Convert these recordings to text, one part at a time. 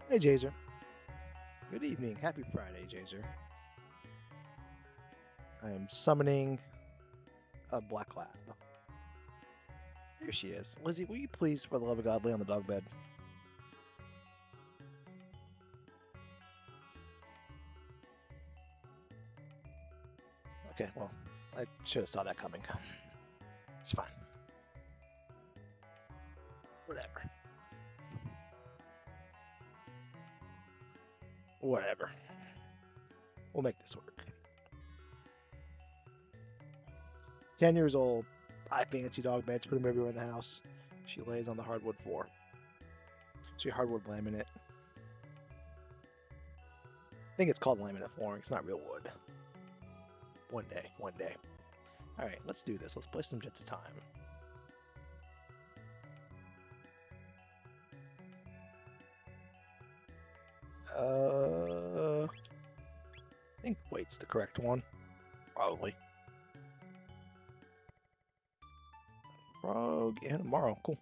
Hey, Jazer. Good evening. Happy Friday, Jazer. I am summoning a black lab. There she is. Lizzie, will you please, for the love of God, lay on the dog bed? Okay, well, I should have saw that coming. It's fine. Whatever. Whatever. We'll make this work. 10 years old. I fancy dog beds. Put them everywhere in the house. She lays on the hardwood floor. She hardwood laminate. I think it's called laminate flooring. It's not real wood. One day. One day. Alright, let's do this. Let's play some Jets of Time. I think wait's the correct one. Probably. Frog and tomorrow. Cool.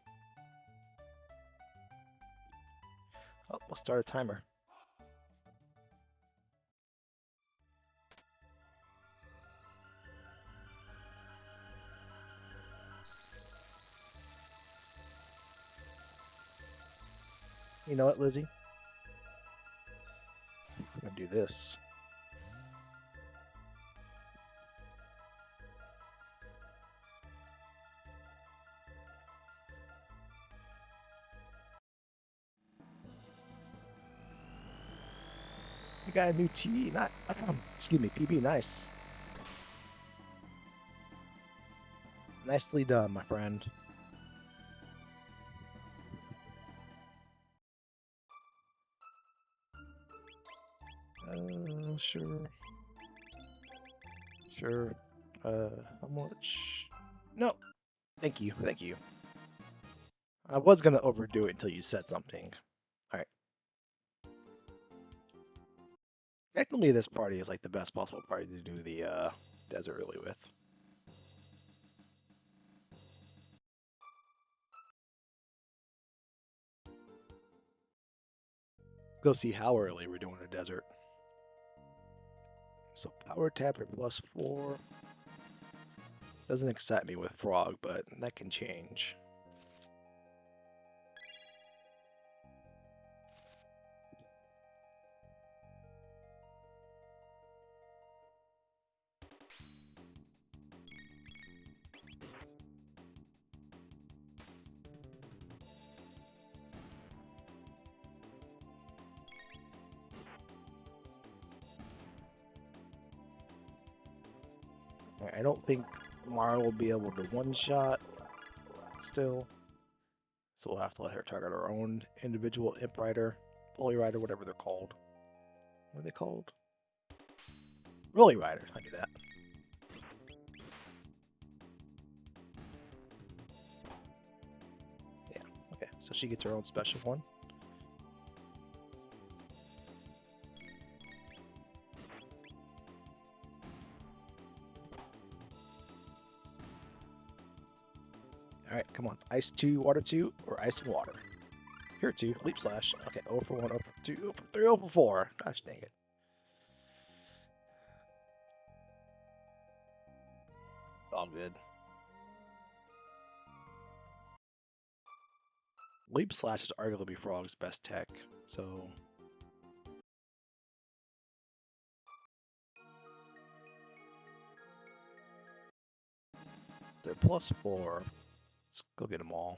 Oh, we'll start a timer. You know what, Lizzie? I'm gonna do this. You got a new T, not excuse me, PB. Nice, nicely done, my friend. Sure, sure. How much? No, thank you, thank you. I was gonna overdo it until you said something. All right. Technically, this party is like the best possible party to do the desert early with. Let's go see how early we're doing the desert. So power tap at +4. Doesn't excite me with frog, but that can change. I don't think Mara will be able to one-shot still. So we'll have to let her target our own individual Imp Rider, Bully Rider, whatever they're called. What are they called? Bully Rider, I knew that. Yeah, okay, so she gets her own special one. Alright, come on. Ice 2, Water 2, or Ice and Water? Here 2, Leap Slash. Okay, 0 for 1, 0 for 2, 0 for 3, 0 for 4. Gosh dang it. It's all good. Leap Slash is arguably Frog's best tech, so... They're +4. Let's go get them all.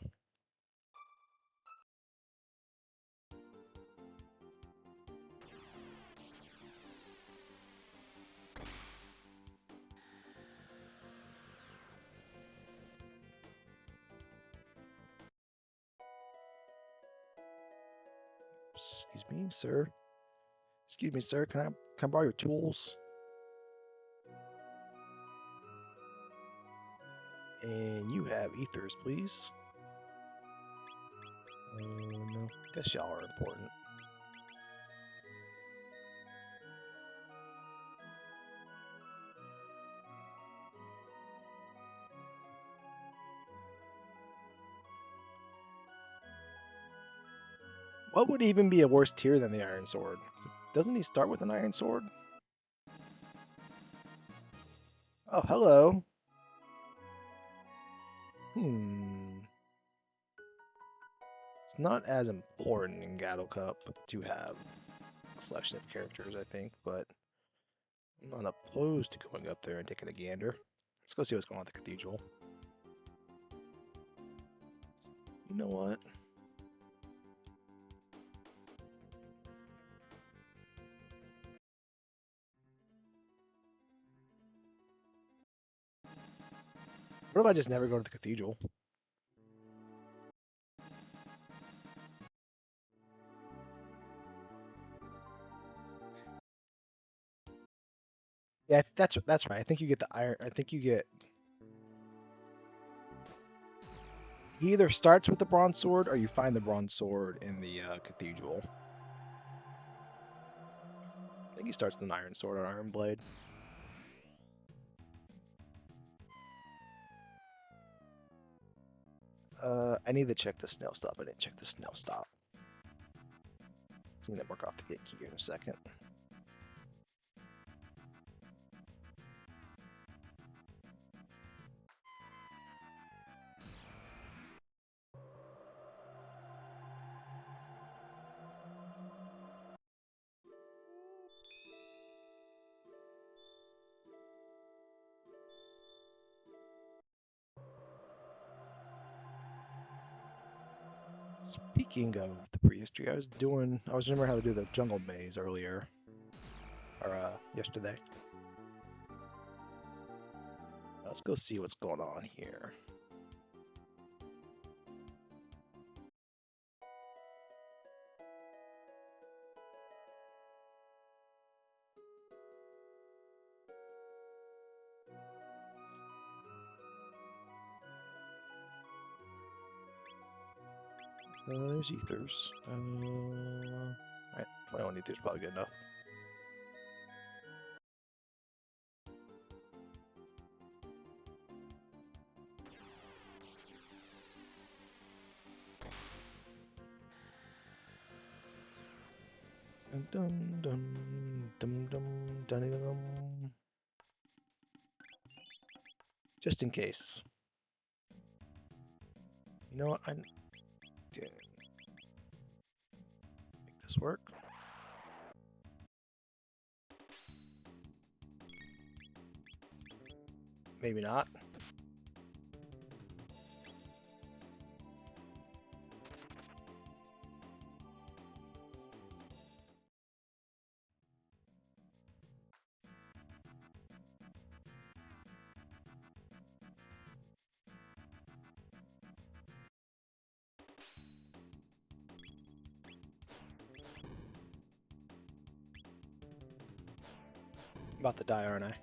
Excuse me, sir. Excuse me, sir. Can I borrow your tools? And you have ethers, please. No. Guess y'all are important. What would even be a worse tier than the Iron Sword? Doesn't he start with an Iron Sword? Oh, hello. It's not as important in Gattle Cup to have a selection of characters, I think, but I'm not opposed to going up there and taking a gander. Let's go see what's going on at the cathedral. You know what? What if I just never go to the cathedral? Yeah, that's right. I think you get the iron. I think you get. He either starts with the bronze sword or you find the bronze sword in the cathedral. I think he starts with an iron sword or iron blade. I need to check the snail stop. I didn't check the snail stop. Seeing that work off the gate key in a second. Speaking of the prehistory, I was remembering how to do the jungle maze earlier, or yesterday. Let's go see what's going on here. There's ethers. Alright, 21 ethers probably good enough. Dum dum dum dum dum dum. Just in case. You know what? I'm gonna make this work. Maybe not. I'm about to die, aren't I?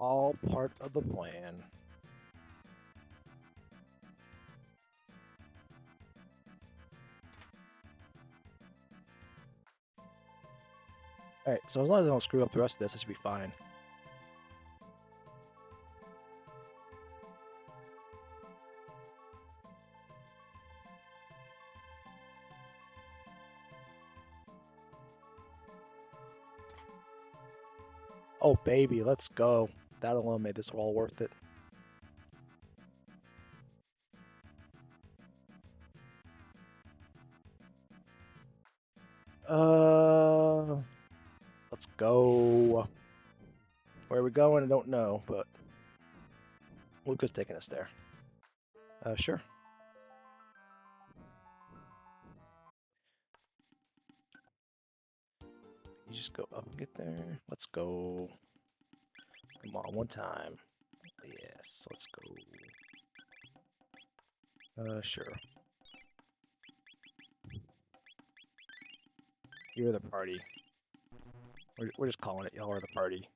All part of the plan. Alright, so as long as I don't screw up the rest of this, I should be fine. Oh, baby, let's go. That alone made this all worth it. Let's go. Where are we going? I don't know, but Luca's taking us there. Sure. You just go up and get there. Let's go. Come on, one time. Yes, let's go. Sure. You're the party. We're just calling it. Y'all are the party.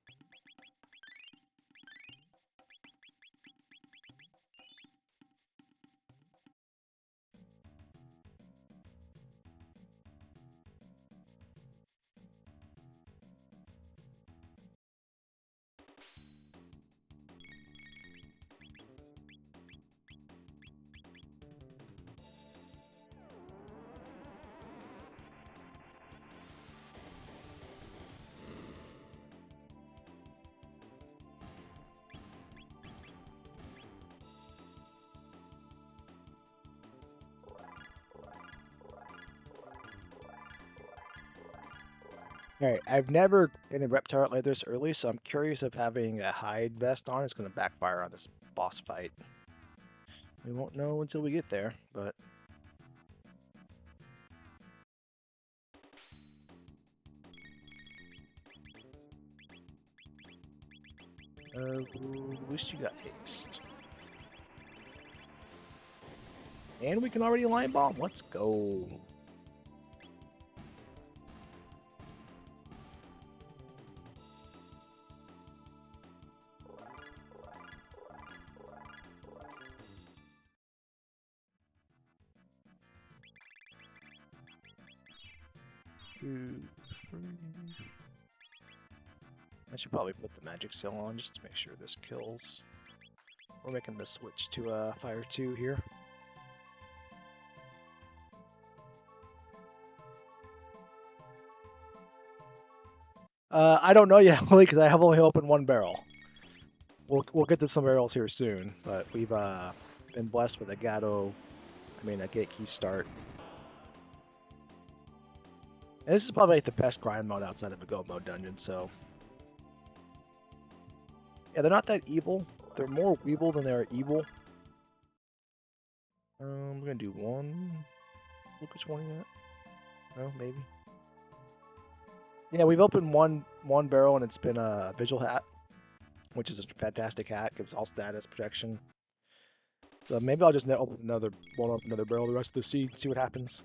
Alright, I've never been a rep turret like this early, so I'm curious if having a hide vest on is going to backfire on this boss fight. We won't know until we get there, but... at least you got haste. And we can already line bomb. Let's go. Two, three. I should probably put the magic seal on just to make sure this kills. We're making the switch to Fire 2 here. I don't know yet, only because I have only opened one barrel. We'll get to some barrels here soon, but we've been blessed with a gate key start. And this is probably like the best grind mode outside of a go mode dungeon, so... Yeah, they're not that evil. They're more weeble than they're evil. We're gonna do one. Look which one you got. No, maybe. Yeah, we've opened one barrel and it's been a Vigil hat, which is a fantastic hat. Gives all status protection. So maybe I'll just open another barrel the rest of the seed, see what happens.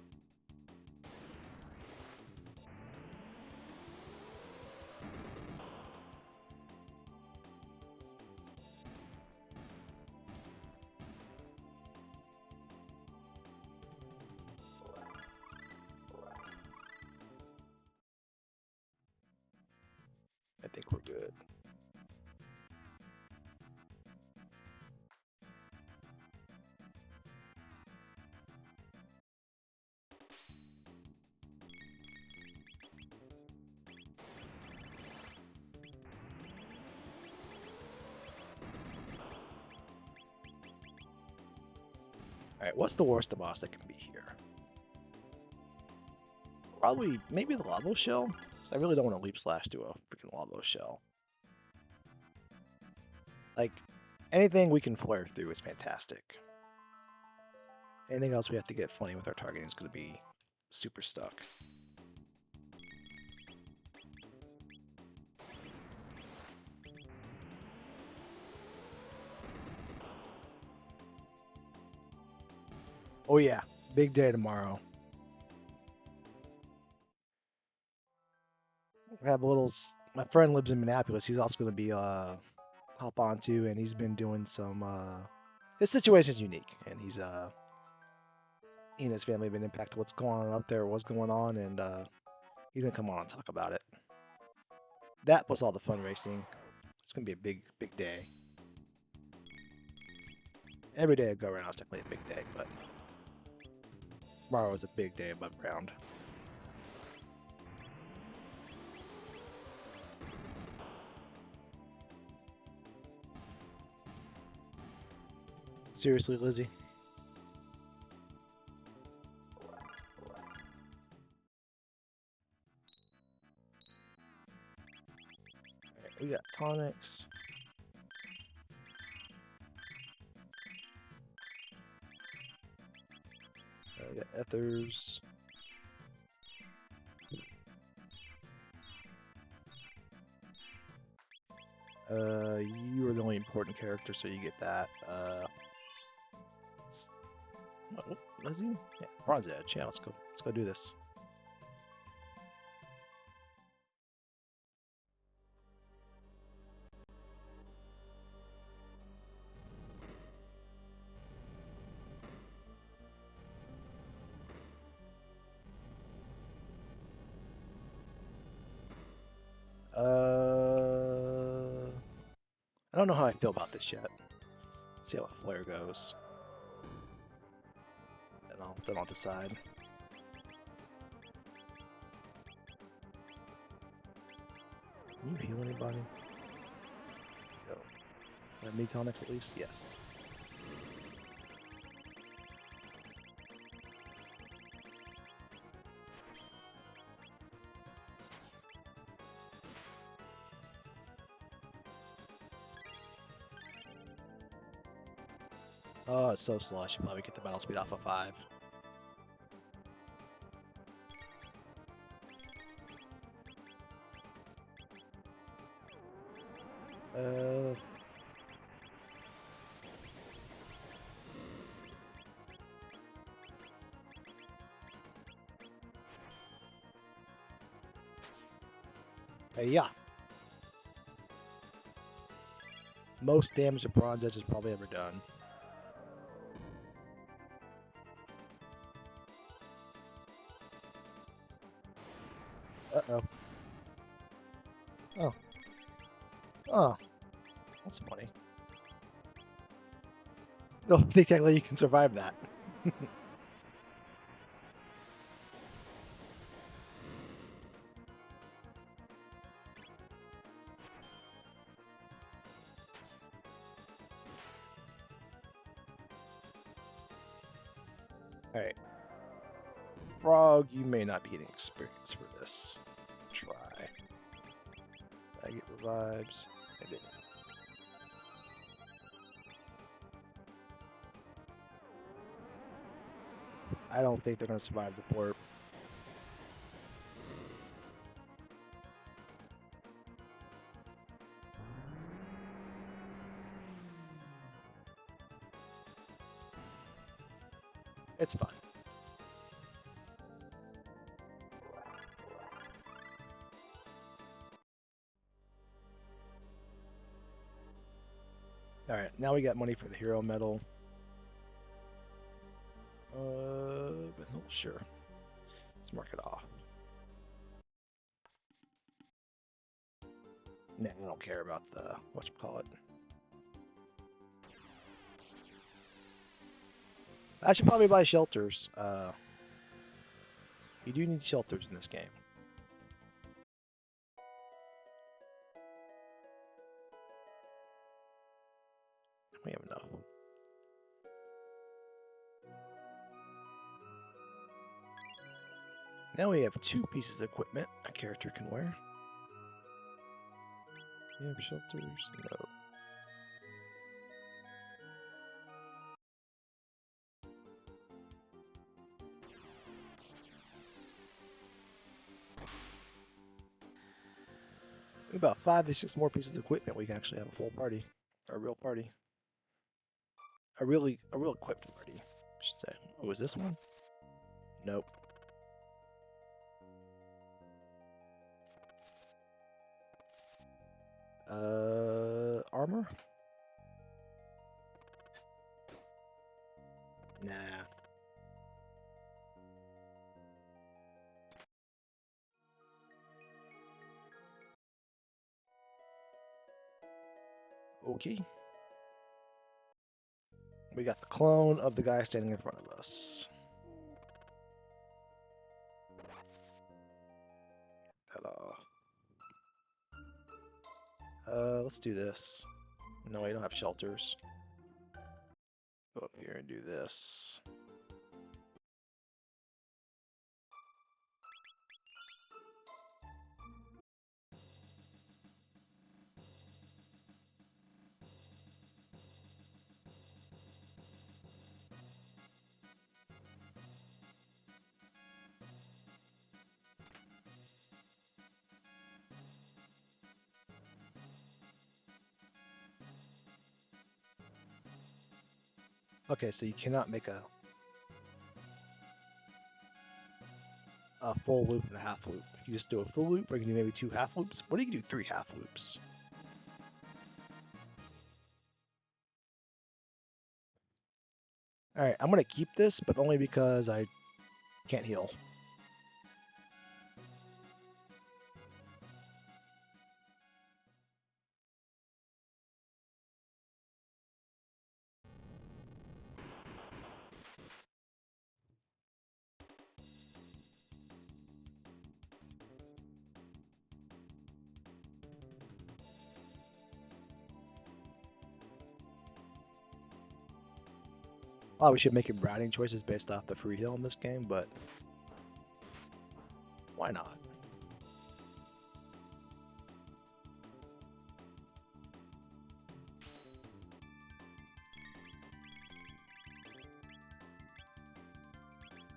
I think we're good. Alright, what's the worst boss that can be here? Probably, maybe the lava shell? Because I really don't want to leap slash to a freaking lava shell. Like, anything we can flare through is fantastic. Anything else we have to get funny with our targeting is going to be super stuck. Oh yeah, big day tomorrow. I have a little... My friend lives in Minneapolis. He's also going to be hop onto, and he's been doing some... His situation is unique, and he and his family have been impacted what's going on up there, what's going on, and he's going to come on and talk about it. That plus all the fundraising. It's going to be a big day. Every day I go around is definitely a big day, but tomorrow is a big day above ground. Seriously, Lizzie? Alright, we got tonics. We got ethers. You are the only important character, so you get that. What, Lizzie? Yeah, Bronze Edge. Yeah, let's go do this. I don't know how I feel about this yet. Let's see how a flare goes. Then I'll decide. Can you heal anybody? No. Have me tonics at least? Yes. Oh, it's so slow. I should probably get the battle speed off of 5. Uh... yeah. Most damage a Bronze Edge has probably ever done. Uh-oh. Oh. Oh. That's funny. No, I think technically you can survive that. Alright. Frog, you may not be getting experience for this. Try. I get revives. I didn't. I don't think they're going to survive the port. It's fine. Alright, now we got money for the hero medal. But no, sure. Let's mark it off. Nah, I don't care about the whatchamacallit. I should probably buy shelters. You do need shelters in this game. We have enough. Now we have 2 pieces of equipment a character can wear. You have shelters? No. About 5 to 6 more pieces of equipment, we can actually have a full party. A real party. A real equipped party, I should say. Oh, is this one? Nope. Armor? Nah. Okay. We got the clone of the guy standing in front of us. Ta-da. Let's do this. No, we don't have shelters. Go up here and do this. Okay, so you cannot make a full loop and a half loop. You just do a full loop, or you can do maybe 2 half loops. What do you do 3 half loops? Alright, I'm gonna keep this, but only because I can't heal. Oh, we should make your browning choices based off the free heal in this game, but why not?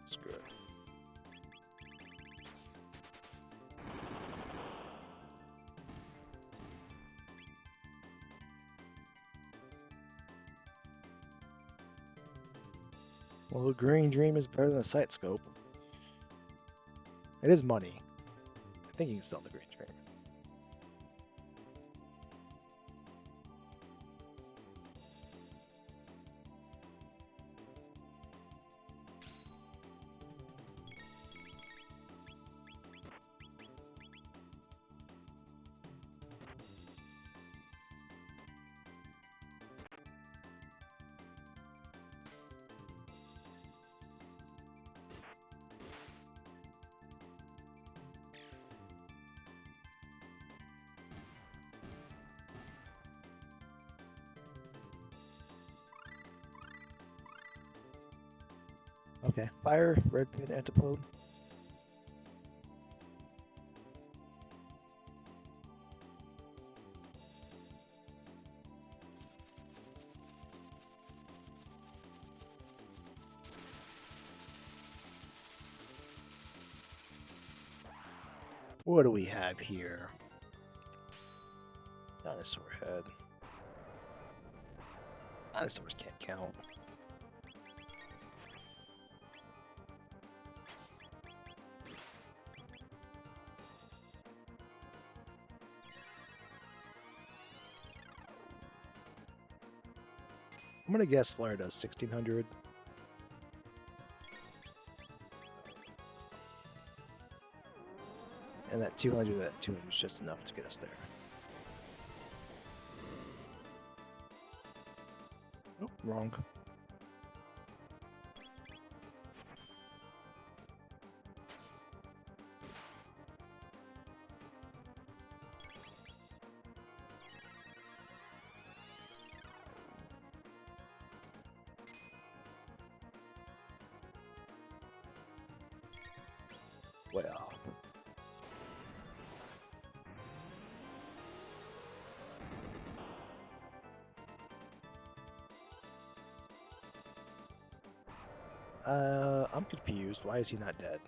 Screw it. Well, the green dream is better than the sight scope. It is money. I think you can sell the green dream. Okay, fire, red pin, antipode. What do we have here? Dinosaur head. Dinosaurs can't count. I'm gonna guess Flare does 1600. And that 200 is just enough to get us there. Oh, wrong. Way off. I'm confused. Why is he not dead?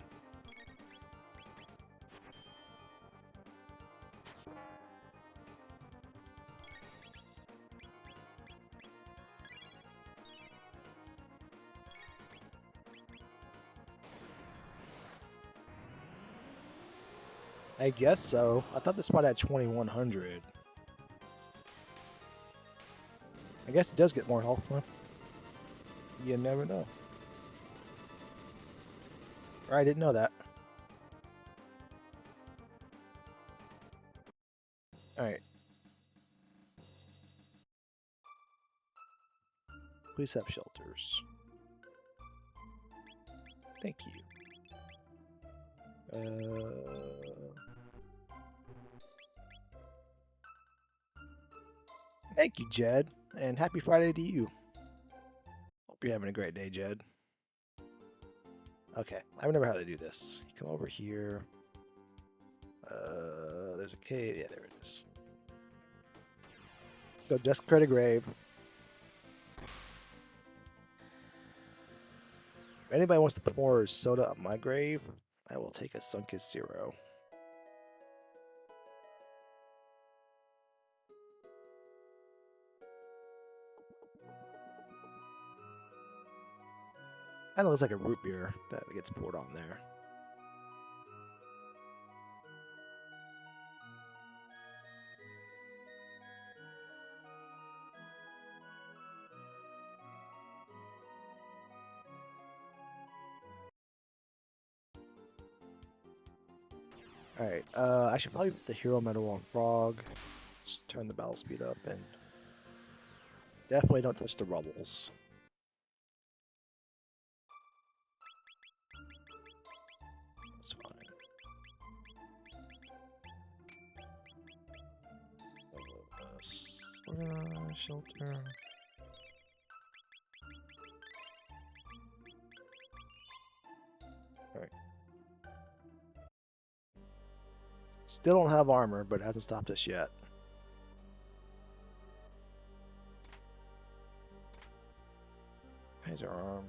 I guess so. I thought the spot had 2100. I guess it does get more health, huh? You never know. Or I didn't know that. Alright. Please have shelters. Thank you. Thank you, Jed. And happy Friday to you. Hope you're having a great day, Jed. Okay, I remember how to do this. You come over here. There's a cave. Yeah, there it is. Go desecrate a grave. If anybody wants to pour soda on my grave, I will take a Sunkist Zero. Kind of looks like a root beer that gets poured on there. Alright, I should probably put the hero medal on Frog. Just turn the battle speed up and definitely don't touch the rubbles. That's fine. Shelter. Alright. Still don't have armor, but it hasn't stopped us yet. Here's our arm.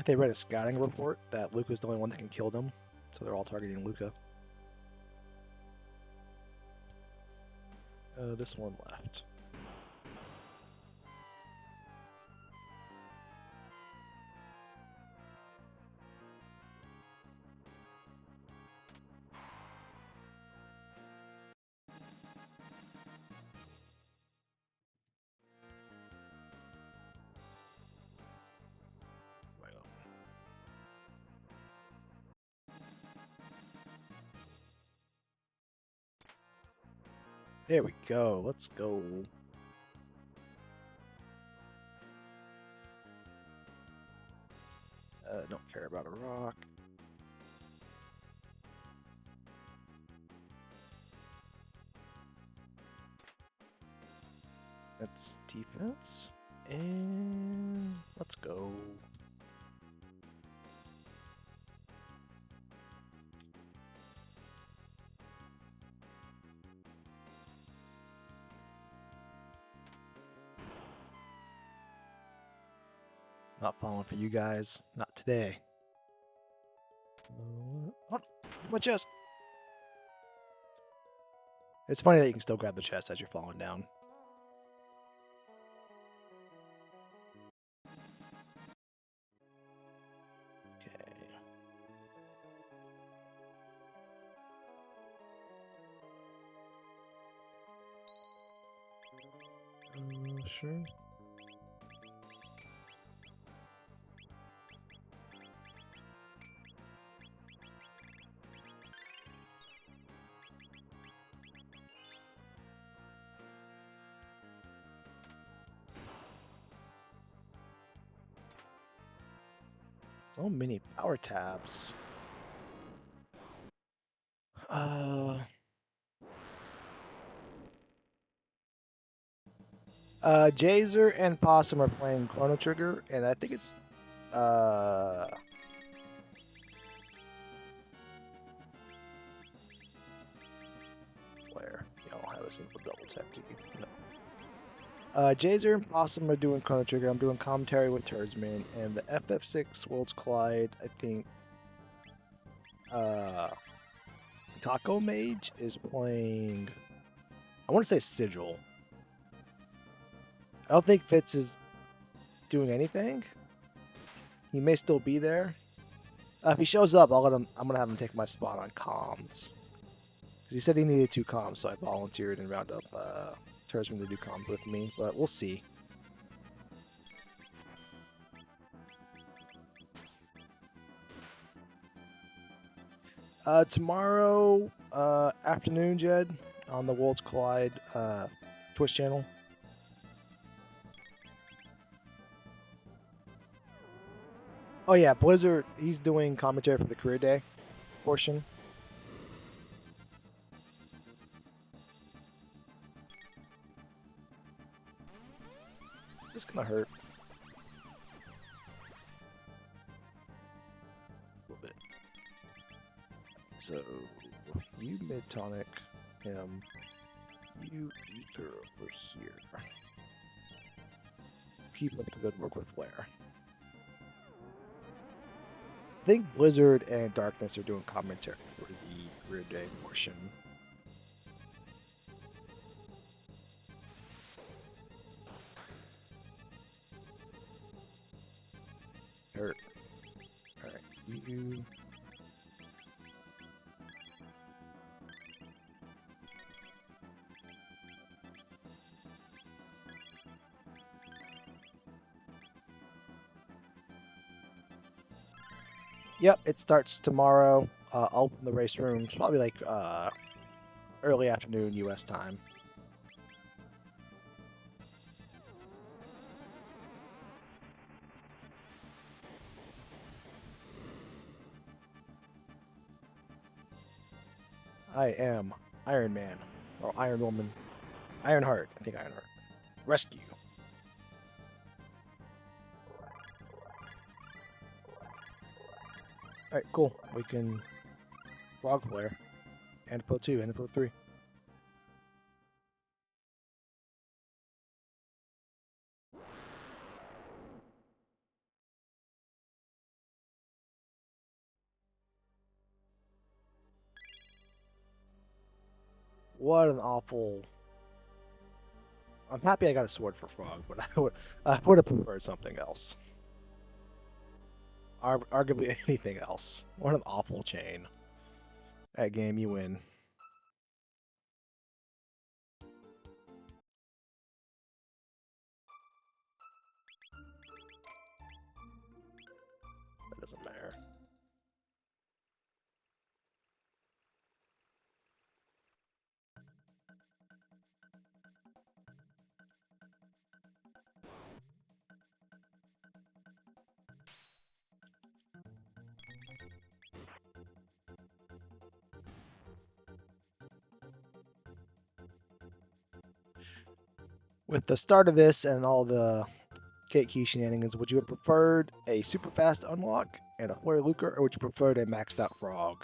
they read a scouting report that Luca's the only one that can kill them, so they're all targeting Luca. This one left. There we go. Let's go. Don't care about a rock. That's defense. And let's go. Not falling for you guys. Not today. Oh, my chest. It's funny that you can still grab the chest as you're falling down. Okay. Sure. So many power tabs. Jazer and Possum are playing Chrono Trigger, and I think it's Flare. Yeah, I'll have a simple double tap to you. No. Jazer and Possum are doing Chrono Trigger. I'm doing commentary with Tersman, and the FF6 Worlds Collide. I think Taco Mage is playing. I want to say Sigil. I don't think Fitz is doing anything. He may still be there. If he shows up, I'll let him. I'm gonna have him take my spot on comms. Because he said he needed 2 comms, so I volunteered and round up Tersman to do comms with me. But we'll see. Tomorrow afternoon, Jed, on the Worlds Collide Twitch channel. Oh yeah, Blizzard, he's doing commentary for the career day portion. Is this gonna hurt? A little bit. So, you mid-tonic him, you ether over here. Keep up the good work with Flare. I think Blizzard and Darkness are doing commentary for the career day portion. Hurt. Alright, you... Yep, it starts tomorrow. I'll open the race rooms probably like early afternoon US time. I am Iron Man, or Iron Woman, Ironheart. I think Ironheart. Rescue. Alright, cool. We can Frog Flare, and Pro 2, and Pro 3. What an awful... I'm happy I got a sword for Frog, but I would have preferred something else. Arguably anything else. What an awful chain. That game, you win. That doesn't matter. With the start of this and all the Gate Key shenanigans, would you have preferred a super fast unlock and a Flare Lucre, or would you prefer a maxed out Frog?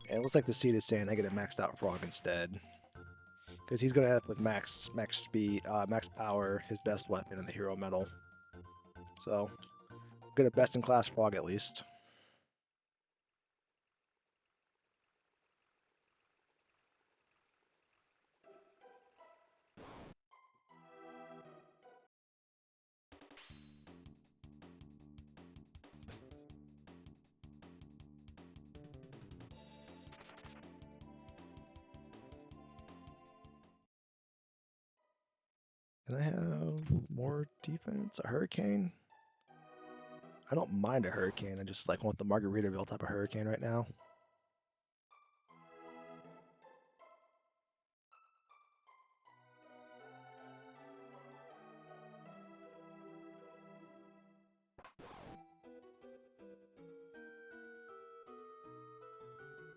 And it looks like the seed is saying I get a maxed out Frog instead. Because he's going to end up with max speed, max power, his best weapon, and the hero medal. So, get a best in class Frog at least. Can I have more defense? A Hurricane? I don't mind a Hurricane. I just like want the Margaritaville type of Hurricane right now.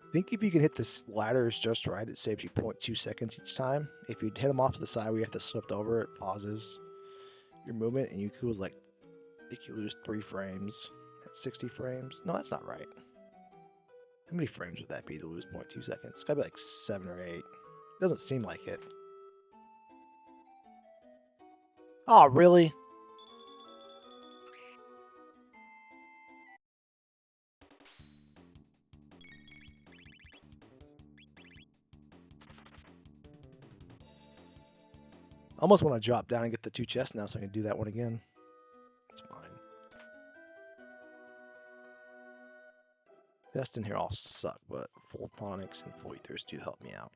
I think if you can hit the ladders just right, it saves you 0.2 seconds each time. If you hit them off to the side where you have to slip over, it pauses your movement, and you lose like, I think you lose 3 frames at 60 frames. No, that's not right. How many frames would that be to lose 0.2 seconds? It's gotta be like 7 or 8. Doesn't seem like it. Oh, really? I almost want to drop down and get the 2 chests now so I can do that one again. It's fine. Chests in here all suck, but full tonics and full ethers do help me out.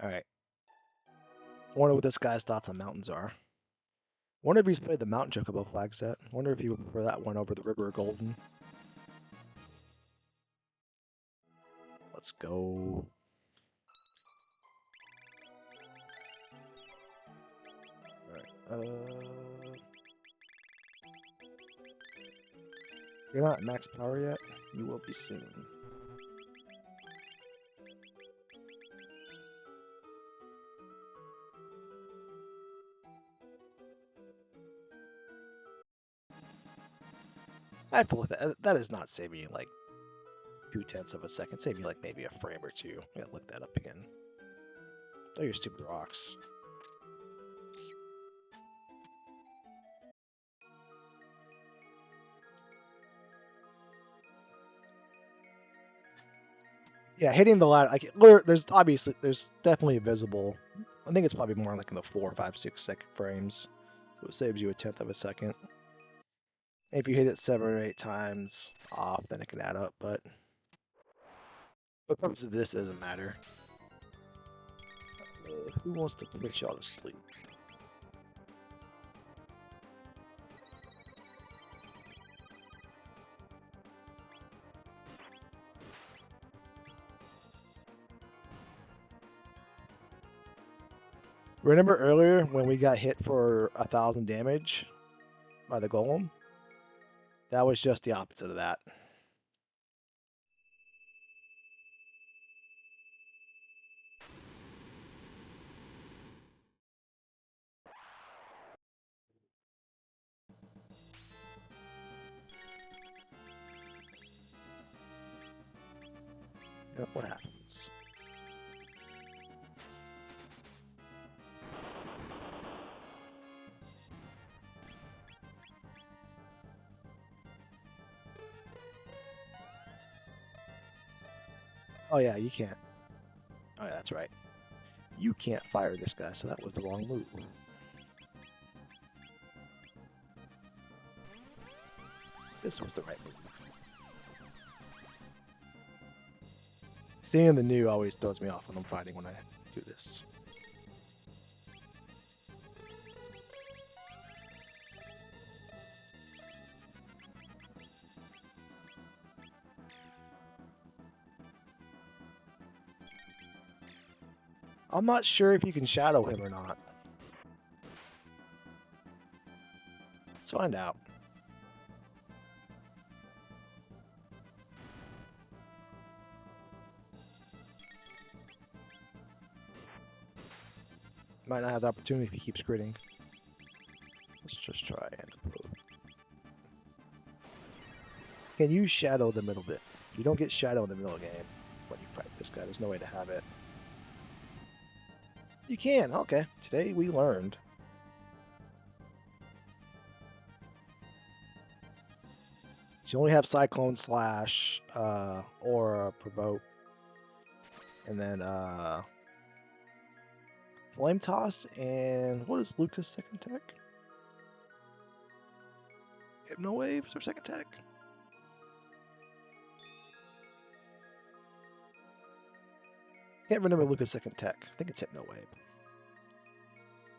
Alright. Wonder what this guy's thoughts on mountains are. Wonder if he's played the Mountain Chocobo flag set. Wonder if he would prefer that one over the River Golden. Let's go. Alright. You're not at max power yet? You will be soon. I feel like that is not saving you like 0.2 of a second. Saving you like maybe a frame or two. I gotta look that up again. Oh, your stupid rocks. Yeah, hitting the ladder. Like, there's definitely visible. I think it's probably more like in the 4, 5, 6 second frames. So it saves you 1/10 of a second. If you hit it 7 or 8 times off, then it can add up. But for the purpose of this, it doesn't matter. Who wants to put y'all to sleep? Remember earlier when we got hit for 1,000 damage by the golem? That was just the opposite of that. What happens? Oh yeah, you can't. Oh yeah, that's right. You can't fire this guy, so that was the wrong move. This was the right move. Seeing the new always throws me off when I'm fighting when I do this. I'm not sure if you can shadow him or not. Let's find out. Might not have the opportunity if he keeps critting. Let's just try and approve. Can you shadow the middle bit? If you don't get shadow in the middle of the game when you fight this guy, there's no way to have it. You can, okay. Today we learned. So you only have Cyclone Slash, Aura, Provoke, and then Flame Toss, and what is Lucas' second tech? Hypno Wave is her second tech? Can't remember Lucas' second tech. I think it's Hypno Wave.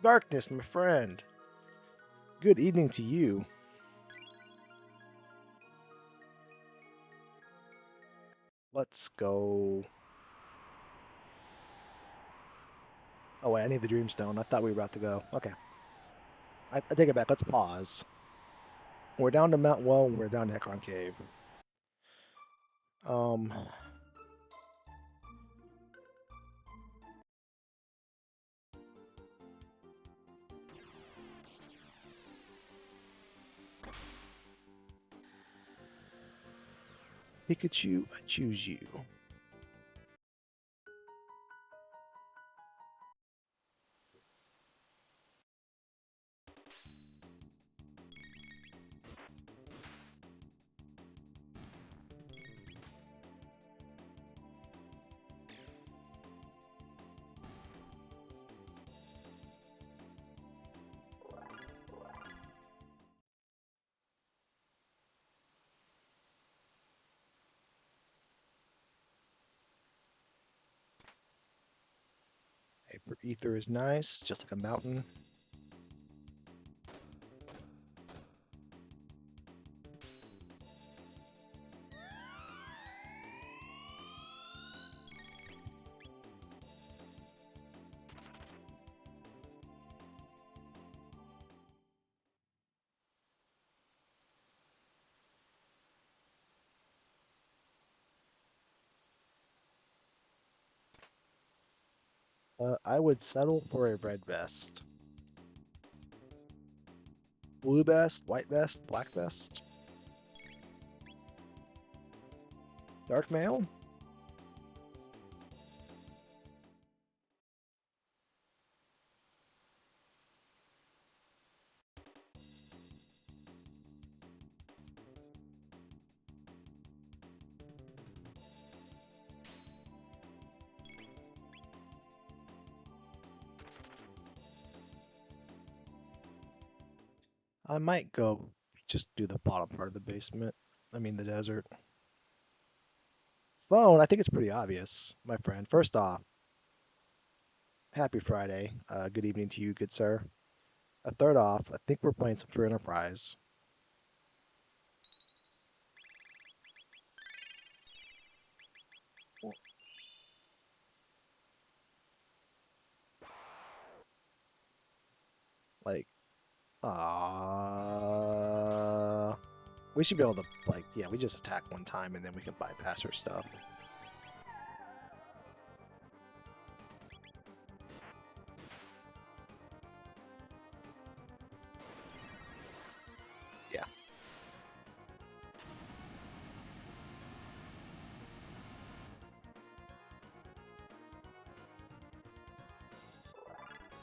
Darkness, my friend. Good evening to you. Let's go. Oh wait, I need the Dreamstone. I thought we were about to go. Okay. I take it back. Let's pause. We're down to Mount Well, and we're down to Necron Cave. Pikachu, I choose you. Hyper Ether is nice, just like a mountain. I would settle for a red vest. Blue vest, white vest, black vest. Dark mail? I might go just do the bottom part of the basement. I mean the desert. Phone, I think it's pretty obvious, my friend. First off, happy Friday. Good evening to you, good sir. Third off, I think we're playing some True Enterprise. Like, we should be able to, like, yeah, we just attack one time and then we can bypass her stuff. Yeah.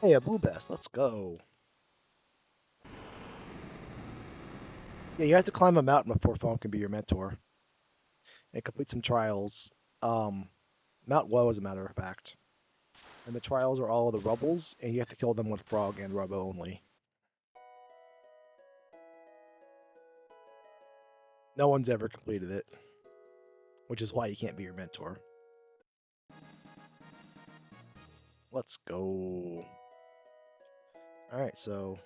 Hey, a blue best, let's go. Yeah, you have to climb a mountain before Phone can be your mentor and complete some trials. Mount Woe, as a matter of fact. And the trials are all of the Rubbles, and you have to kill them with Frog and Rubbo only. No one's ever completed it, which is why you can't be your mentor. Let's go. Alright, so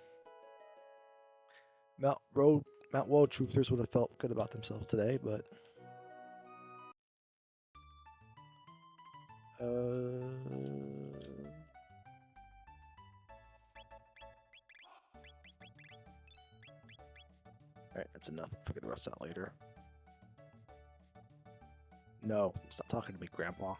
Mount Woe troopers would have felt good about themselves today, but alright, that's enough. Figure the rest out later. No, stop talking to me, Grandpa.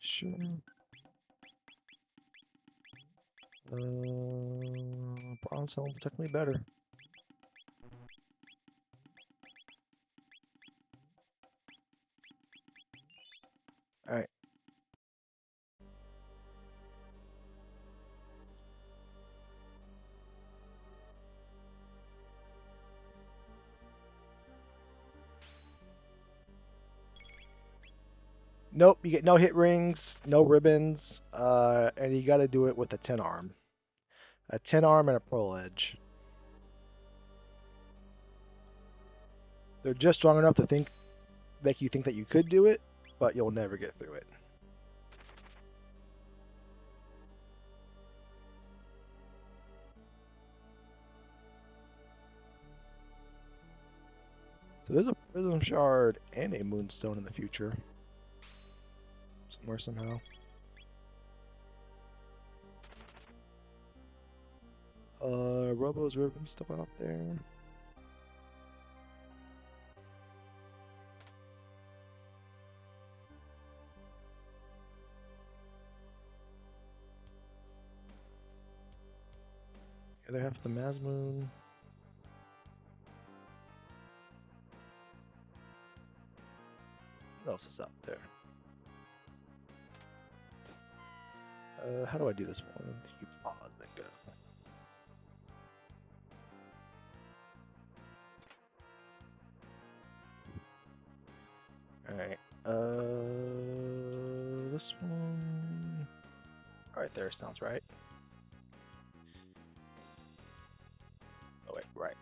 Sure. Bronze helm protect me better. Alright. Nope, you get no hit rings, no ribbons, and you gotta do it with a 10 arm. A 10 arm and a pearl edge. They're just strong enough to make you think that you could do it, but you'll never get through it. So there's a prism shard and a moonstone in the future. Somewhere, somehow. Robo's ribbon's still out there. Other half of the Mazmoon. What else is out there? How do I do this one? You pause, then go. Alright, this one... Alright, there, sounds right. Oh wait, right.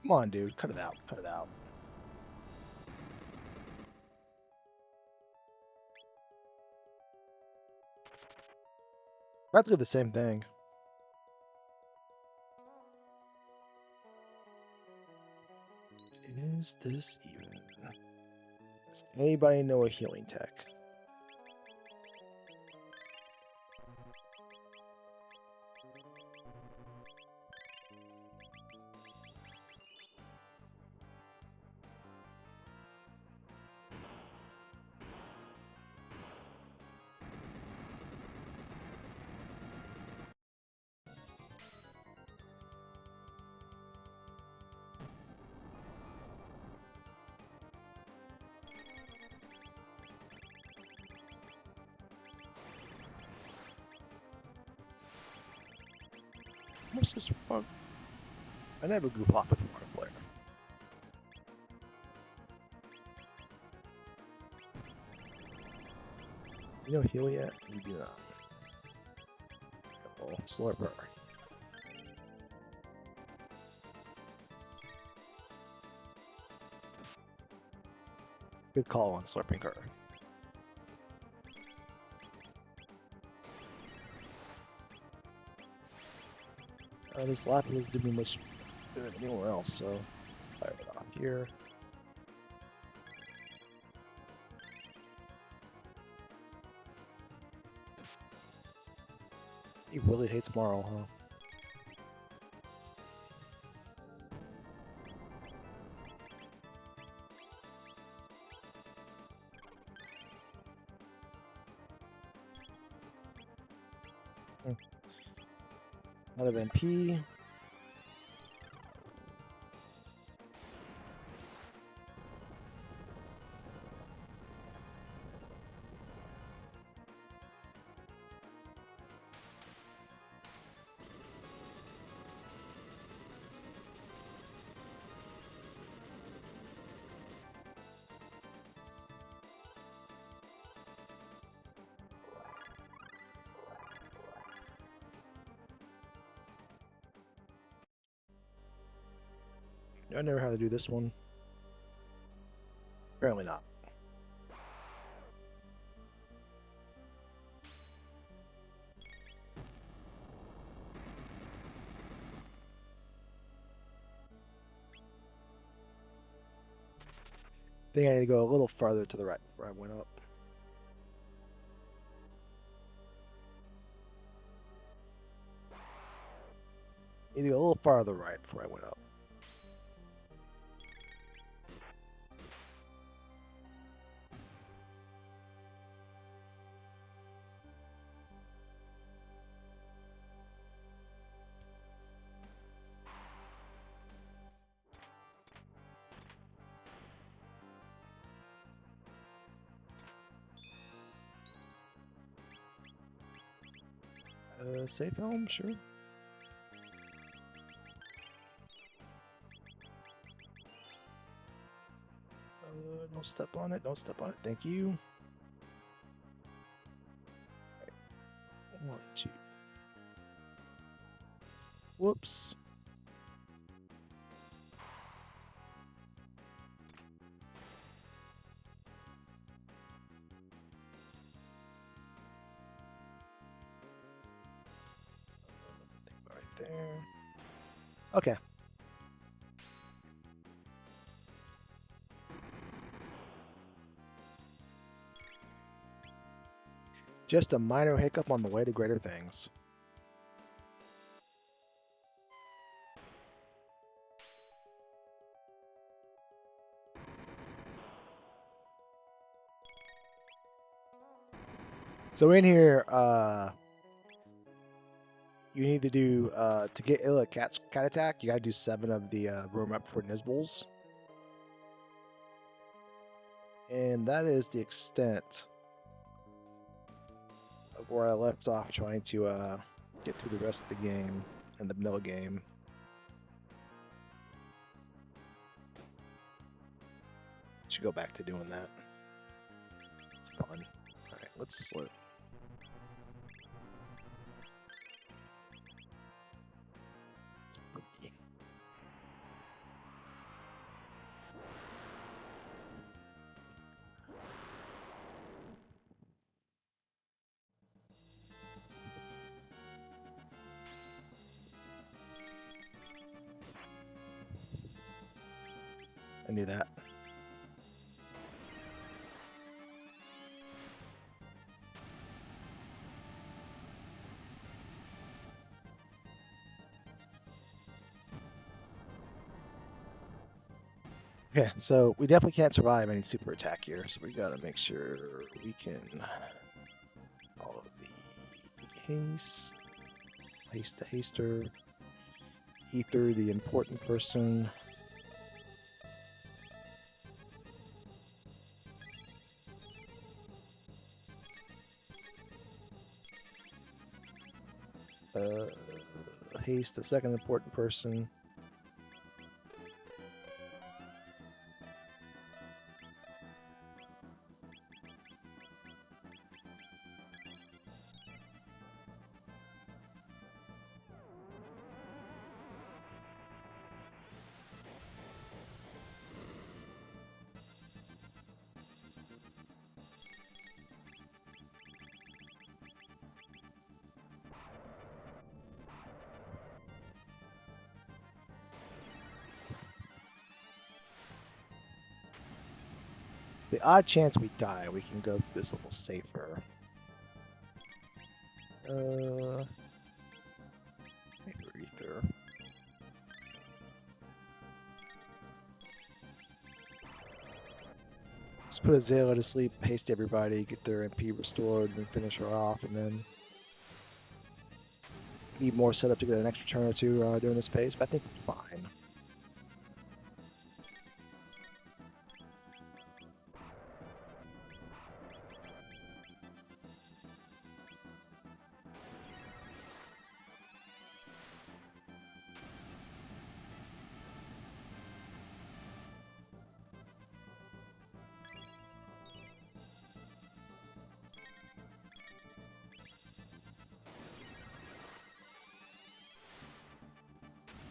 Come on, dude, cut it out, cut it out. Practically the same thing. Is this even? Does anybody know a healing tech? What's this fuck? I never goof off with water flare. You don't heal yet? You do not. Well, Slurper. Good call on Slurping her. This Lapis didn't do much good anywhere else, so fire it off here. He really hates Marl, huh? Out of MP. I never had to do this one. Apparently not. I think I need to go a little farther to the right before I went up. Need to go a little farther right before I went up. Safe helm, sure. Don't step on it. Don't step on it. Thank you. Right. 1, 2. Whoops. Right there. Okay. Just a minor hiccup on the way to greater things. So in here, you need to do, to get Illa cat attack, you gotta do 7 of the room up for Nizbles. And that is the extent of where I left off trying to get through the rest of the game and the middle game. Should go back to doing that. It's fun. Alright, let's slow. It's boogie. I knew that. Okay, so we definitely can't survive any super attack here, so we gotta make sure we can follow the haste to haster, ether the important person. Haste the second important person. The odd chance we die, we can go through this a little safer. Just put Azalea to sleep, haste everybody, get their MP restored, and finish her off, and then need more setup to get an extra turn or two during this phase, but I think it's fine.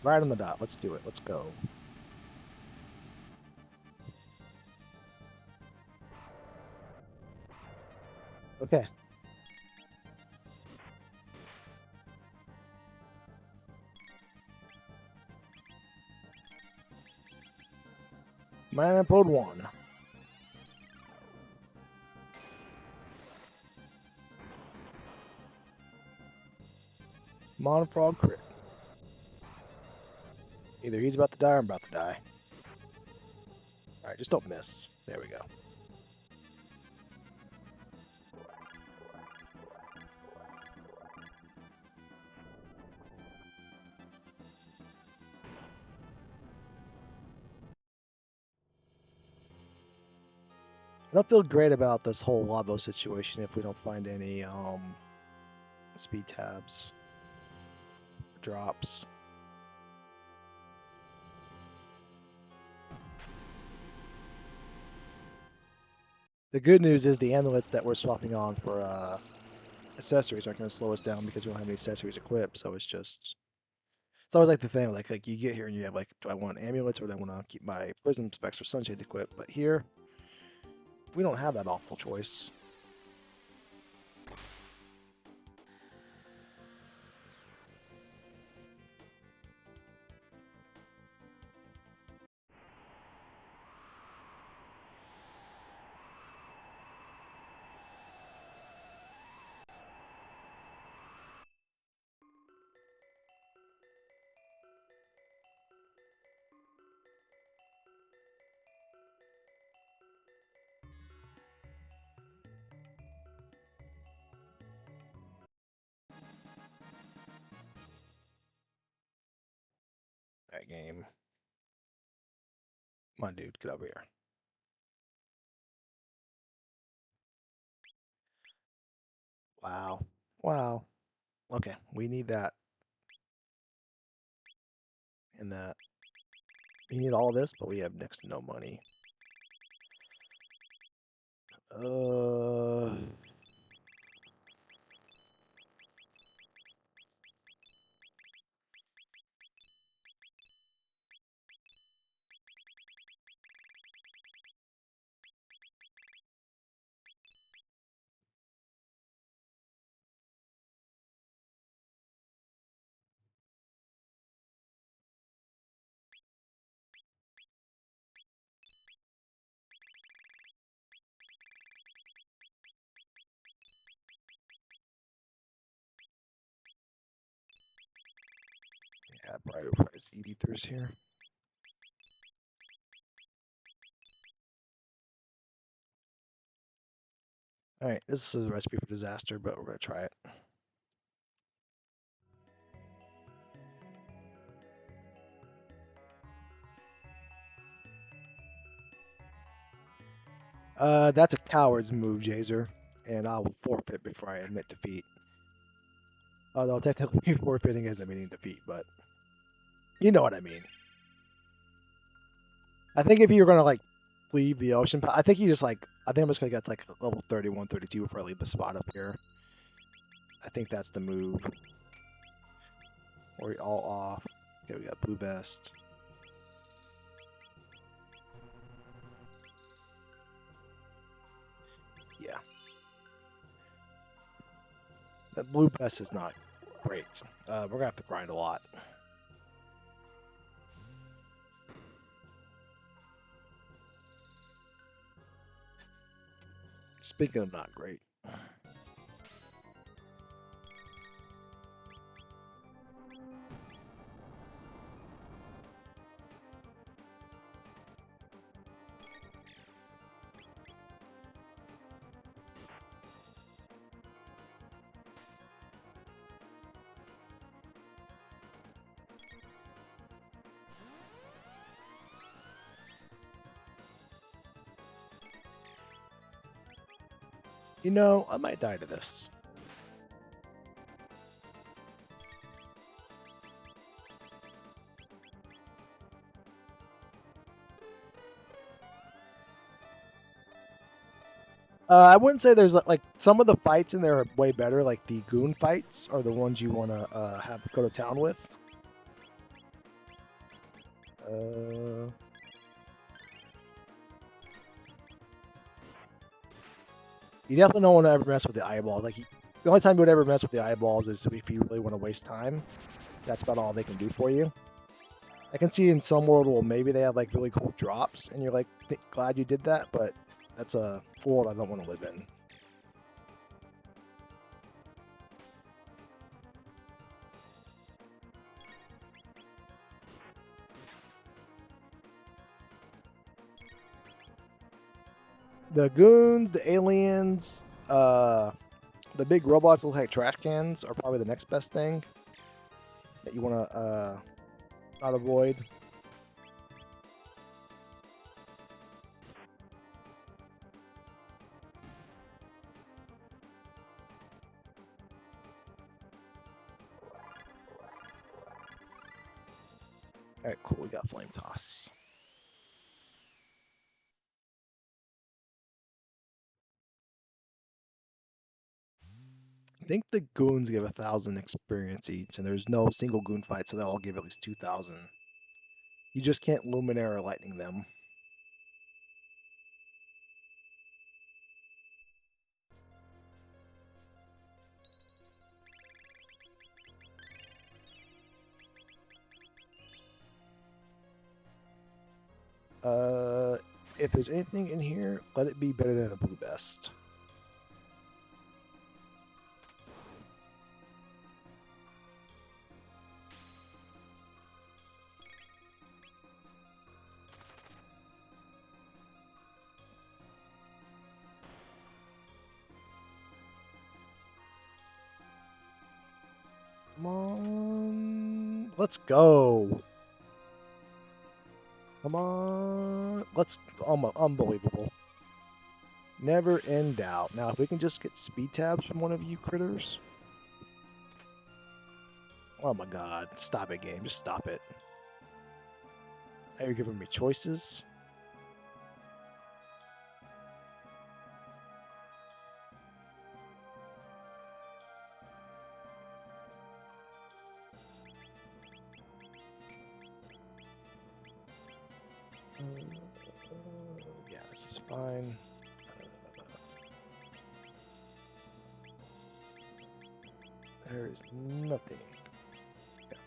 Right on the dot. Let's do it. Let's go. Okay. Manipode 1. Monofrog crit. Either he's about to die or I'm about to die. Alright, just don't miss. There we go. I don't feel great about this whole Lavo situation if we don't find any speed tabs. Drops. The good news is the amulets that we're swapping on for accessories aren't going to slow us down because we don't have any accessories equipped, so it's always like the thing, like you get here and you have like, do I want amulets or do I want to keep my prism specs or sunshades equipped? But here, we don't have that awful choice. That game. Come on, dude, get over here. Wow. Wow. Okay, we need that. And that. We need all this, but we have next to no money. Yeah, prioritize eat ethers here. All right, this is a recipe for disaster, but we're gonna try it. That's a coward's move, Jazer, and I will forfeit before I admit defeat. Although technically forfeiting isn't meaning defeat, but you know what I mean. I think if you're gonna like leave the ocean, I think you just like, I think I'm just gonna get like level 31, 32 before I leave the spot up here. I think that's the move. Or all off. Okay, we got blue vest. Yeah. That blue vest is not great. We're gonna have to grind a lot. Speaking of not great. You know, I might die to this. I wouldn't say there's like some of the fights in there are way better. Like the goon fights are the ones you want to have go to town with. You definitely don't want to ever mess with the eyeballs. Like the only time you would ever mess with the eyeballs is if you really want to waste time. That's about all they can do for you. I can see in some world, well, maybe they have like really cool drops, and you're like glad you did that, but that's a world I don't want to live in. The goons, the aliens, the big robots that look like trash cans are probably the next best thing that you want to not avoid. All right, cool. We got flame toss. I think the goons give 1,000 experience each, and there's no single goon fight, so they'll all give at least 2,000. You just can't Luminary Lightning them. If there's anything in here, let it be better than a blue best. Come on. Let's go. Come on. Let's. Unbelievable. Never in doubt. Now, if we can just get speed tabs from one of you critters. Oh my god. Stop it, game. Just stop it. Now you're giving me choices. Yeah, this is fine. There is nothing. Yeah.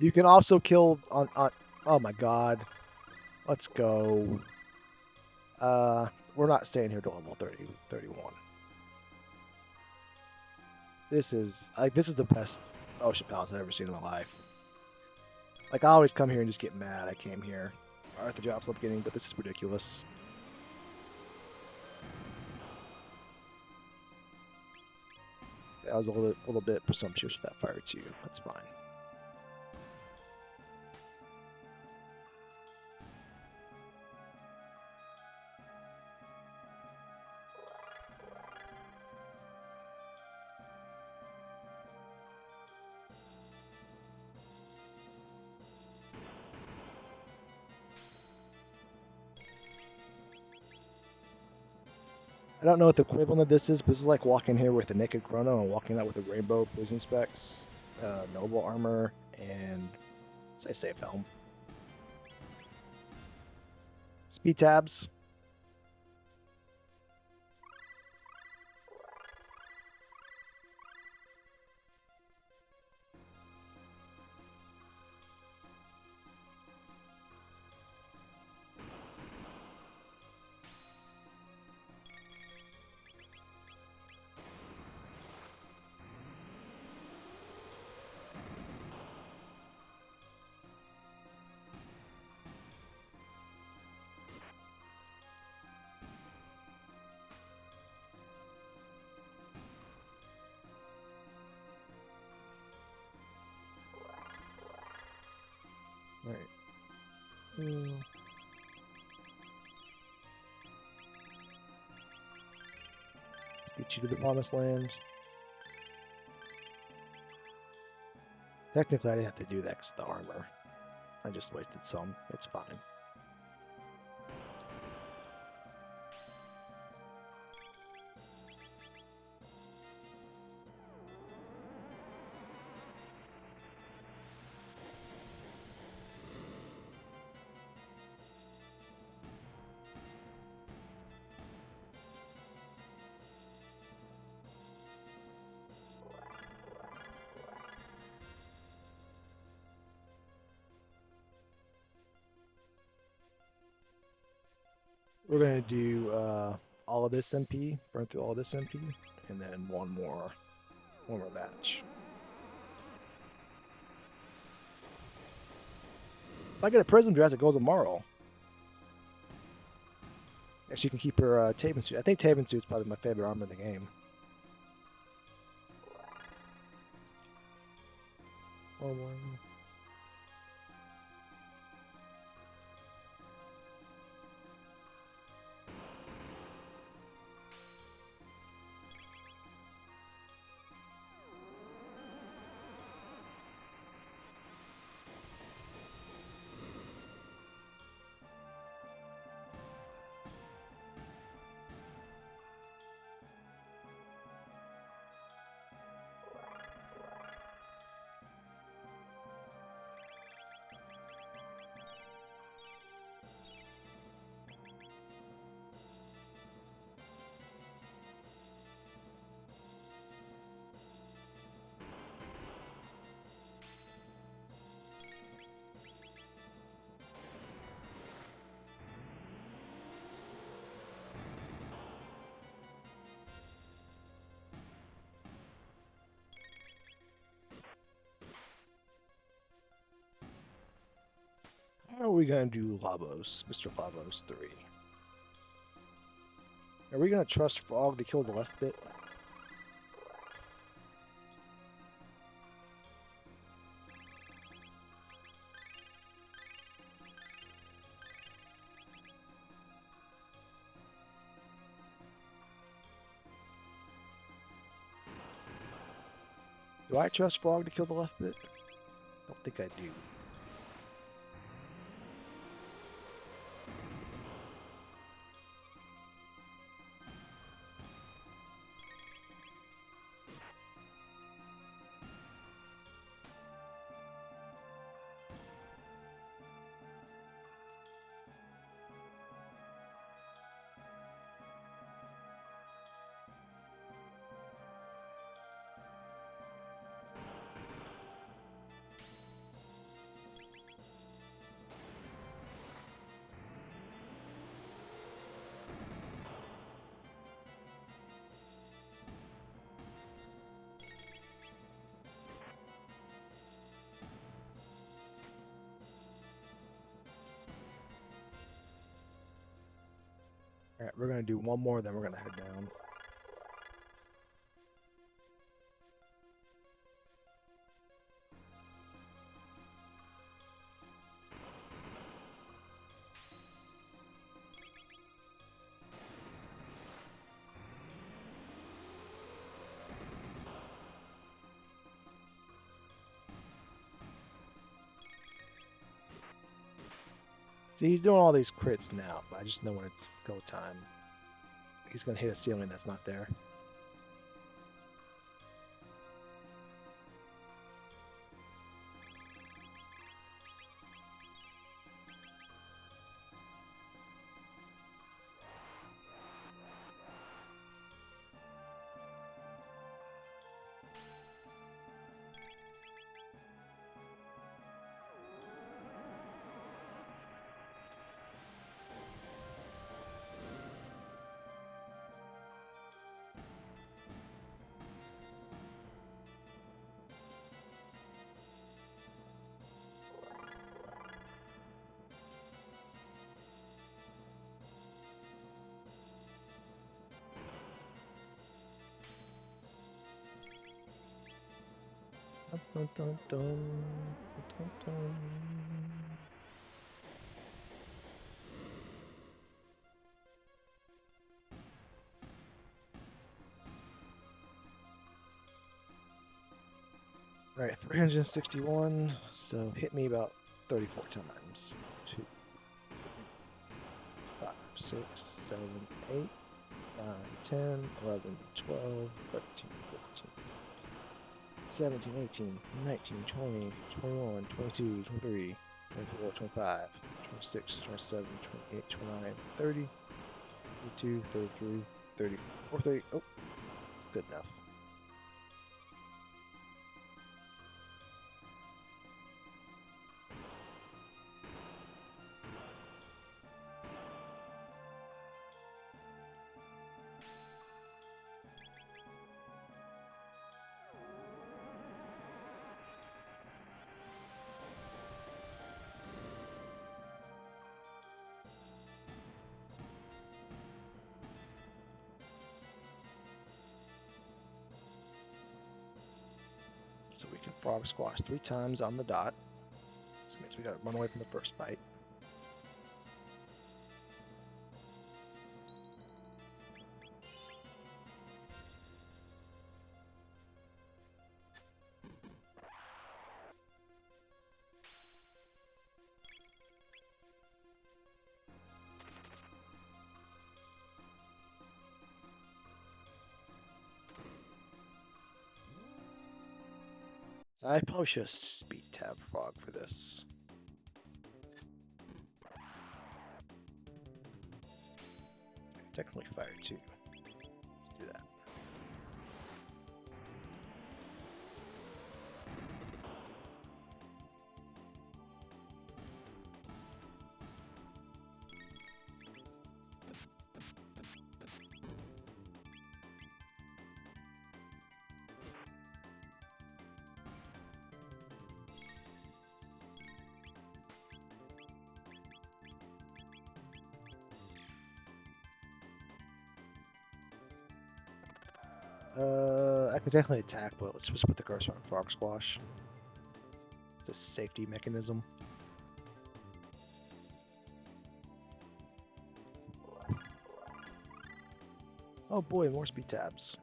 You can also kill on. Oh my god. Let's go. We're not staying here to level 30, 31. This is the best Ocean Palace I've ever seen in my life. Like I always come here and just get mad. I came here. Arthur drops up getting, but this is ridiculous. I was a little bit presumptuous with that fire too. That's fine. I don't know what the equivalent of this is, but this is like walking here with a naked Chrono and walking out with a rainbow prison specs, noble armor, and say safe helm. Speed tabs. Let's get you to the promised land. Technically, I didn't have to do that because of the armor. I just wasted some. It's fine. We're going to do all of this MP, burn through all of this MP, and then one more batch. If I get a Prism Dress, it goes tomorrow. And she can keep her Taven suit. I think Taven suit's probably my favorite armor in the game. One more. How are we going to do Labos, Mr. Labos 3? Are we going to trust Frog to kill the left bit? Do I trust Frog to kill the left bit? I don't think I do. Alright, we're going to do one more, then we're going to head down. See, he's doing all these crits now, but I just know when it's go time. He's going to hit a ceiling that's not there. Dun, dun, dun, dun, dun. Alright, 361, so hit me about 34 times. 2, 5, 6, 7, 8, 9, 10, 11, 12, 13, 14, 17, 18, 19, 20, 21, 22, 23, 24, 25, 26, 27, 28, 29, 30, 32, 33, 34, 30. Oh, it's good enough. So we can frog squash 3 times on the dot. So it means we gotta run away from the first fight. I probably should have speed tab frog for this. Technically fire too. Let's do that. I could definitely attack, but let's just put the cursor on frog squash. It's a safety mechanism. Oh boy, more speed tabs.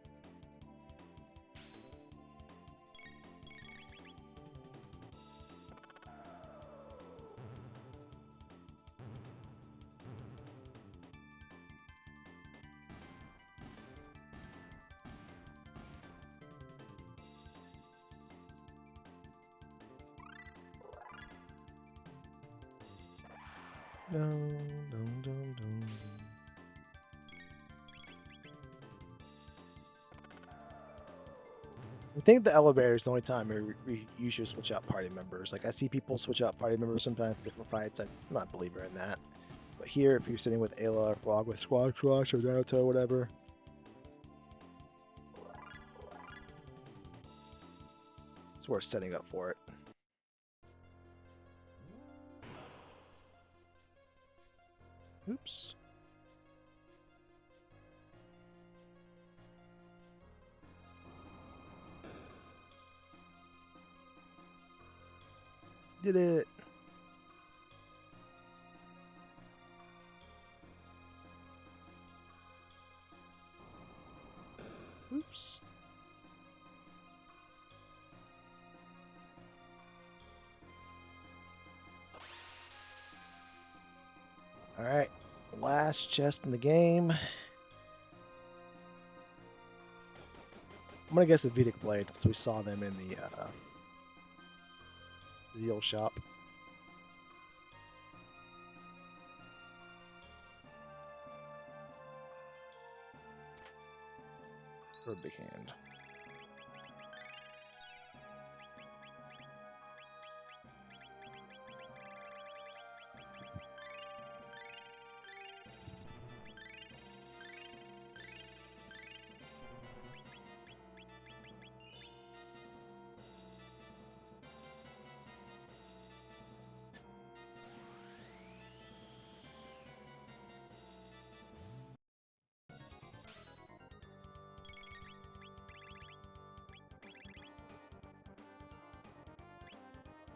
Dun, dun, dun, dun. I think the elevator is the only time you should switch out party members. Like, I see people switch out party members sometimes for different fights. I'm not a believer in that. But here, if you're sitting with Ayla or Frog with Squad Crush or Naruto or whatever, it's worth setting up for it. Oops. Did it. Oops. All right. Last chest in the game. I'm gonna guess the Vedic Blade, so we saw them in the Zeal shop. For a big hand.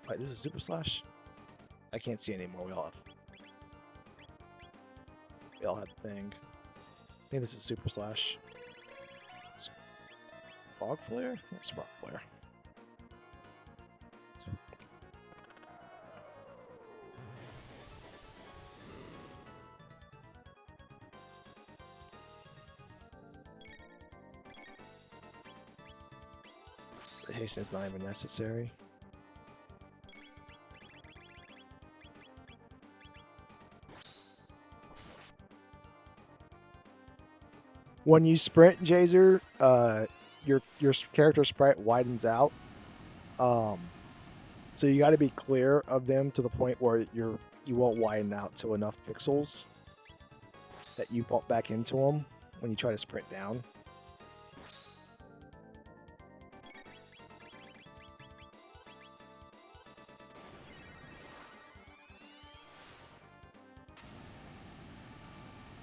Wait, this is Super Slash? I can't see anymore. We all have the thing. I think this is Super Slash. Frog Flare? It's Frog Flare. The hasten's not even necessary. When you sprint, Jazer, your character sprite widens out. So you got to be clear of them to the point where you won't widen out to enough pixels that you bump back into them when you try to sprint down.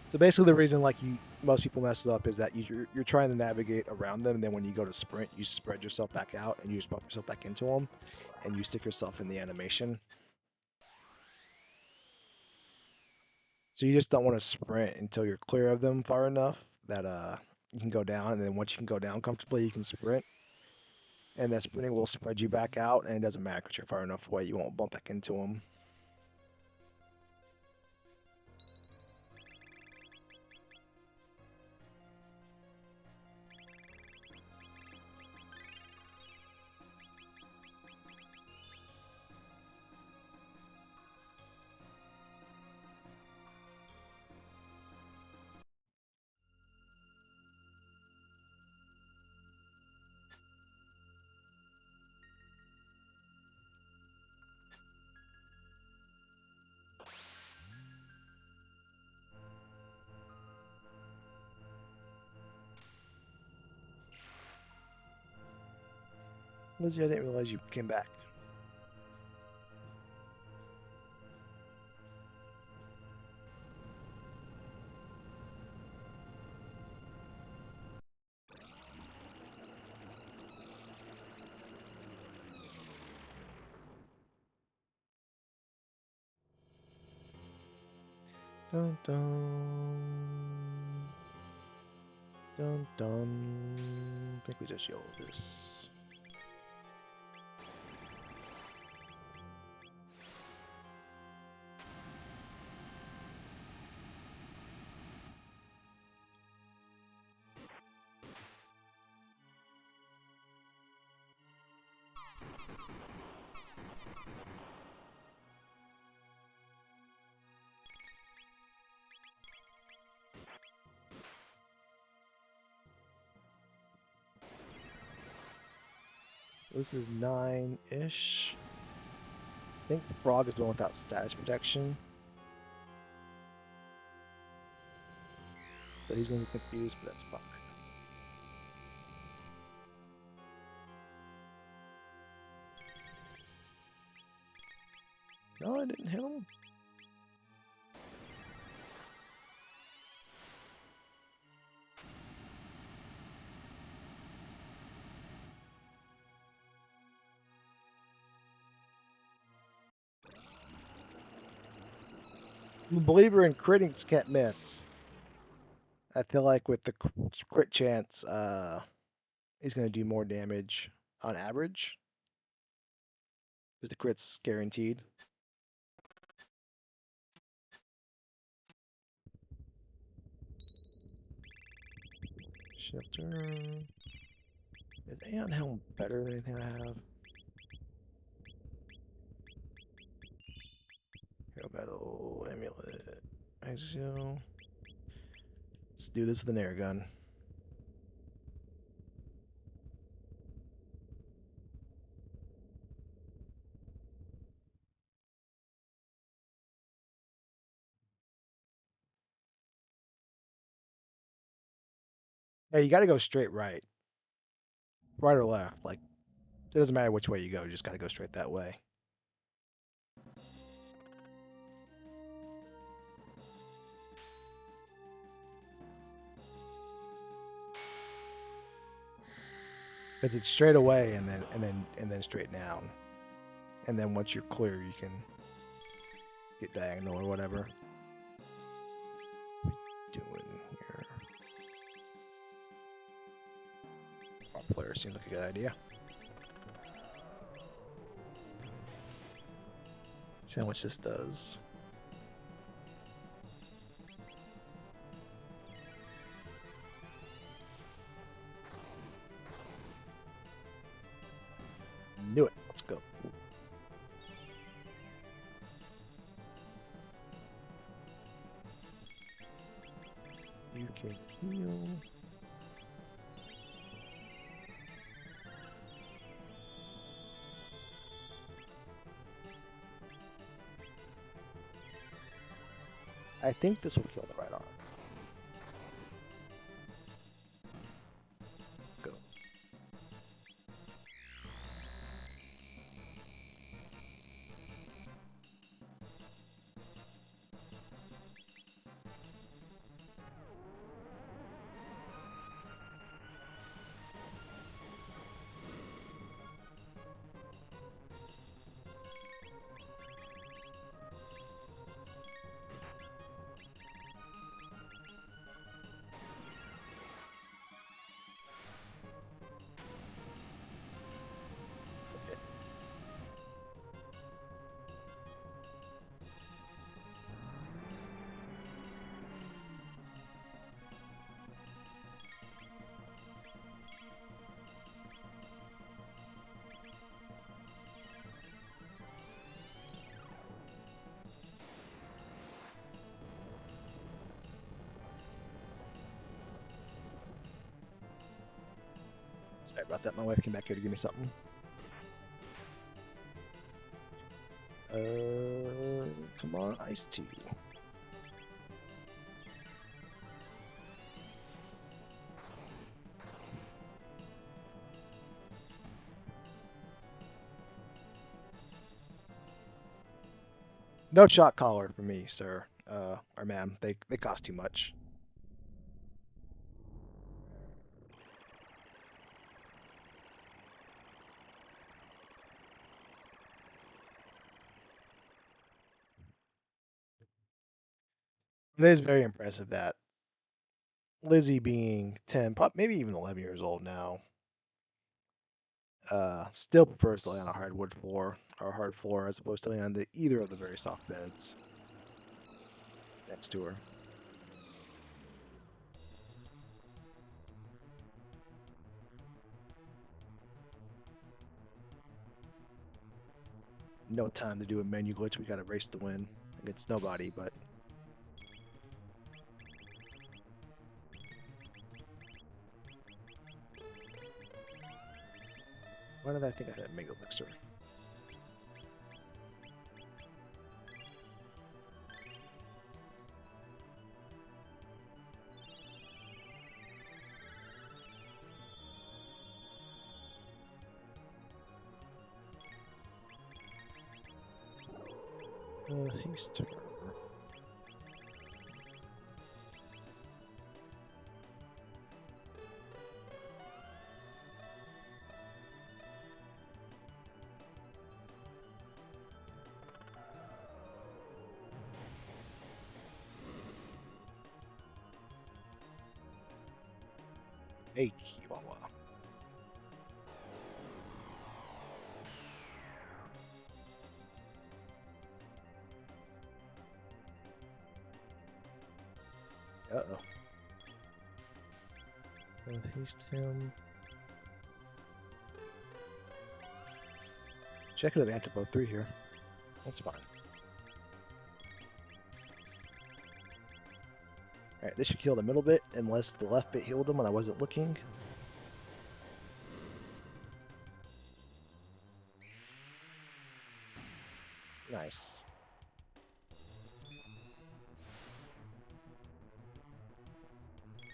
So basically, the reason most people mess it up is that you're trying to navigate around them, and then when you go to sprint, you spread yourself back out and you just bump yourself back into them, and you stick yourself in the animation. So you just don't want to sprint until you're clear of them far enough that you can go down, and then once you can go down comfortably, you can sprint. And that sprinting will spread you back out, and it doesn't matter because you're far enough away, you won't bump back into them. Lizzie, I didn't realize you came back. Dun dun. Dun dun. I think we just yelled this. This is 9-ish. I think Frog is the one without status protection. So he's going to be confused, but that's fine. No, I didn't hit him. I'm a believer in critics can't miss. I feel like with the crit chance, he's going to do more damage on average. Because the crit's guaranteed. Shifter. Is Aeon Helm better than anything I have? Hero Battle, Amulet, Exio. Let's do this with an air gun. Yeah, you got to go straight right. Right or left. Like, it doesn't matter which way you go, you just got to go straight that way. Because it's straight away and then straight down. And then once you're clear, you can get diagonal or whatever. What are we doing here? Our player seems like a good idea. See how much this does. I think this will kill the right arm. Go. Sorry about that. My wife came back here to give me something. Come on, iced tea. No shot collar for me, sir. Or ma'am. They cost too much. It is very impressive that Lizzie being 10, maybe even 11 years old now, still prefers to lay on a hardwood floor or hard floor as opposed to laying on either of the very soft beds next to her. No time to do a menu glitch. We got to race to win against nobody, but why did I think I had a Mega Elixir? Haste. Hey, Chihuahua. Uh-oh. Haste him. Check the advance both 3 here. That's fine. Alright, this should kill the middle bit, unless the left bit healed him when I wasn't looking. Nice.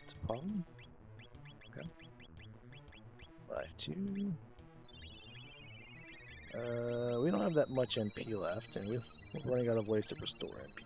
It's a problem. Okay. Life 2. We don't have that much MP left, and we're running out of ways to restore MP.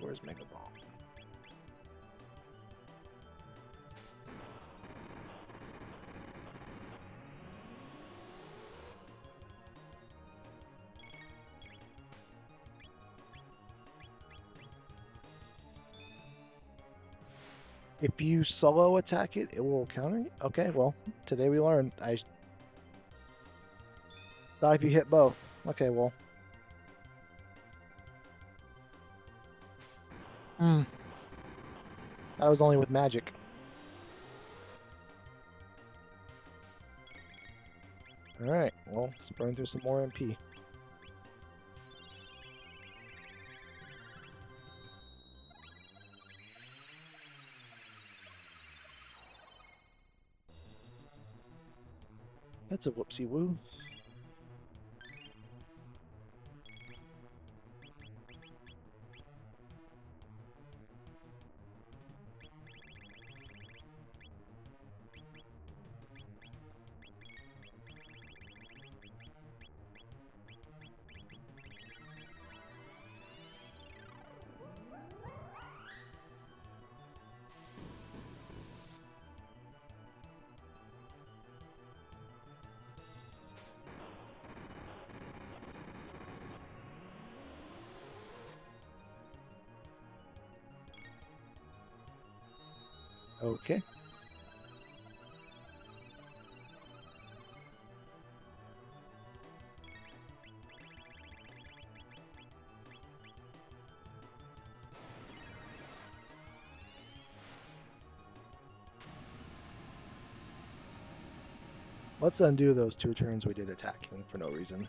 Where's Mega Bomb? If you solo attack it, it will counter you? Okay, well, today we learned. I thought if you hit both. Okay, well. That was only with magic. Alright, well, let's burn through some more MP. That's a whoopsie woo. Okay. Let's undo those 2 turns we did attacking for no reason.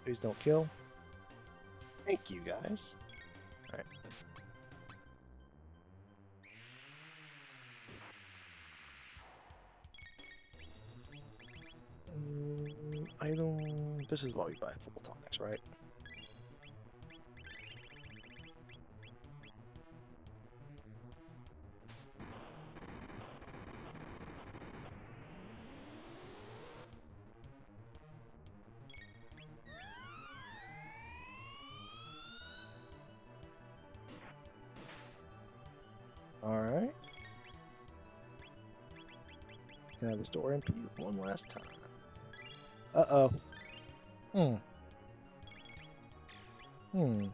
Please don't kill. Thank you, guys. Alright. Item. This is what we buy full tonics, right? Alright. Can I restore MP one last time? Uh-oh. Hmm. Oh.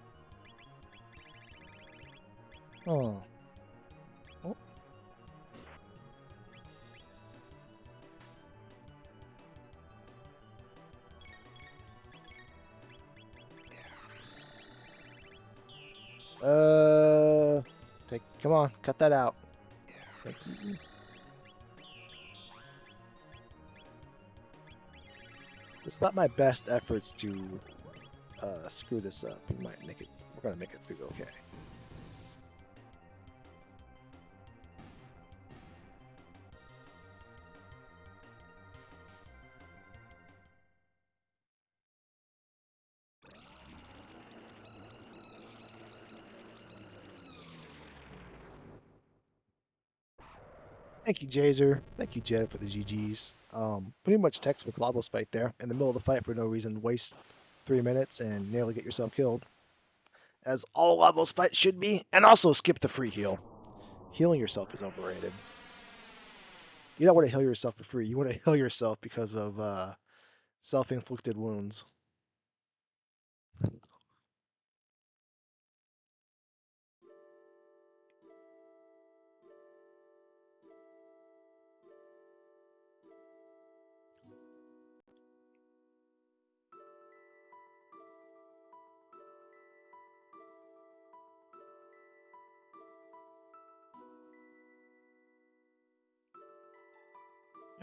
Oh. Come on, cut that out. Thank you. Despite my best efforts to screw this up, we might make it. We're gonna make it through okay. Thank you, Jazer. Thank you, Jed, for the GGs. Pretty much textbook Lagos fight there. In the middle of the fight for no reason, waste 3 minutes and nearly get yourself killed. As all Lagos fights should be. And also skip the free heal. Healing yourself is overrated. You don't want to heal yourself for free. You want to heal yourself because of self-inflicted wounds.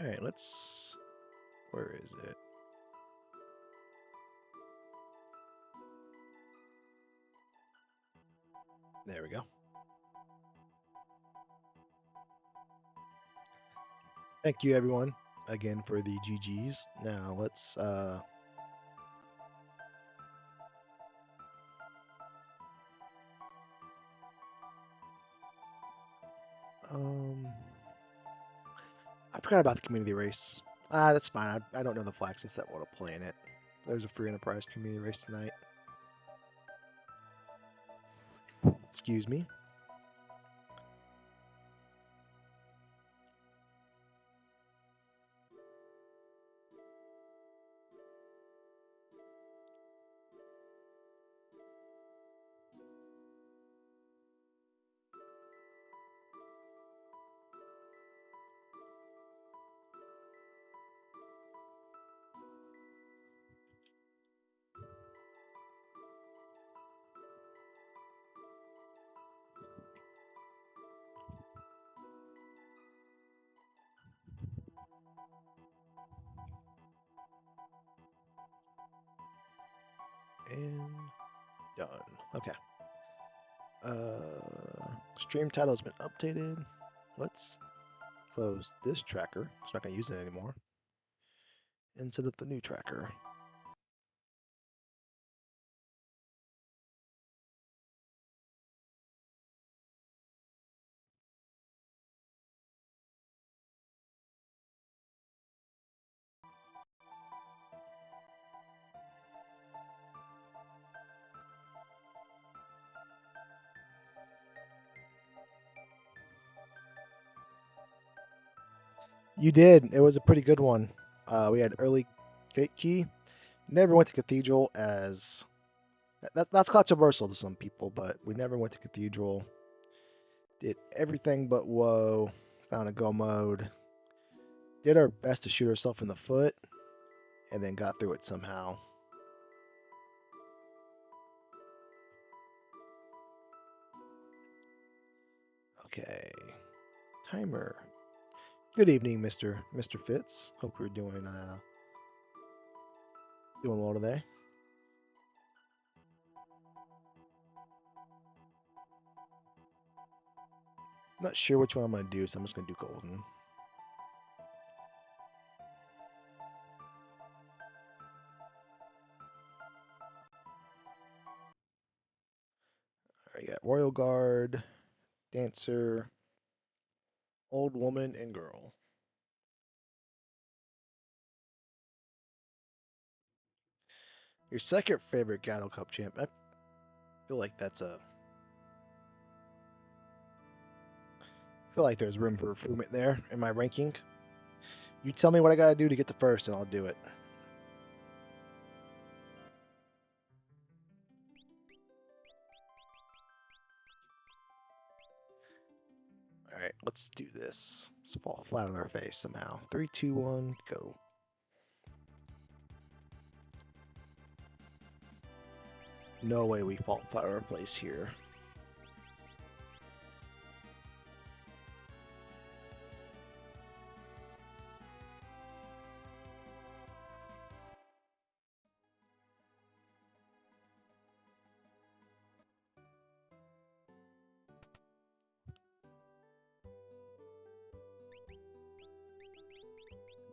All right, let's. Where is it? There we go. Thank you, everyone, again for the GGs. Now let's. I forgot about the community race. Ah, that's fine. I don't know the flag since that want to play in it. There's a free enterprise community race tonight. Excuse me. And done. Okay. Stream title has been updated. Let's close this tracker. I'm not going to use it anymore. And set up the new tracker. You did. It was a pretty good one. We had early gate key. Never went to cathedral as that's controversial to some people, but we never went to cathedral. Did everything but whoa. Found a go mode. Did our best to shoot ourselves in the foot, and then got through it somehow. Okay. Timer. Good evening, Mr. Fitz. Hope you're doing well today. I'm not sure which one I'm gonna do, so I'm just gonna do golden. All right, got Royal Guard, Dancer, Old Woman, and Girl. Your second favorite Gatto Cup champ. I feel like that's a. I feel like there's room for improvement there in my ranking. You tell me what I gotta do to get the first, and I'll do it. All right, let's do this. Let's fall flat on our face somehow. 3, 2, 1, go. No way we fall flat on our face here.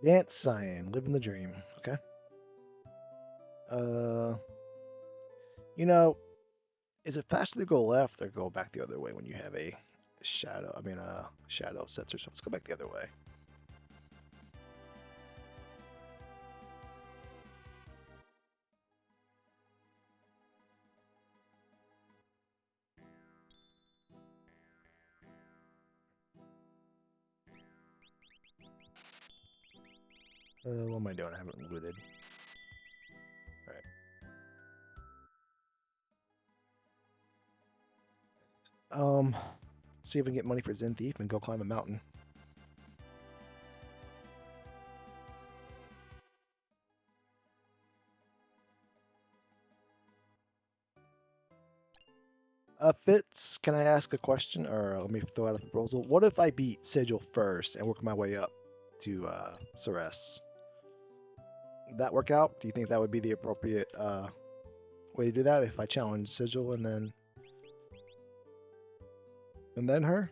Dance Cyan, living the dream. Okay. Uh, you know, is it faster to go left or go back the other way when you have a shadow? I mean, shadow sets or something. Let's go back the other way. What am I doing? I haven't looted. All right. See if we can get money for Zen Thief and go climb a mountain. Fitz, can I ask a question, or let me throw out a proposal? What if I beat Sigil first and work my way up to Ceres? Would that work out? Do you think that would be the appropriate way to do that? If I challenge Sigil and then her?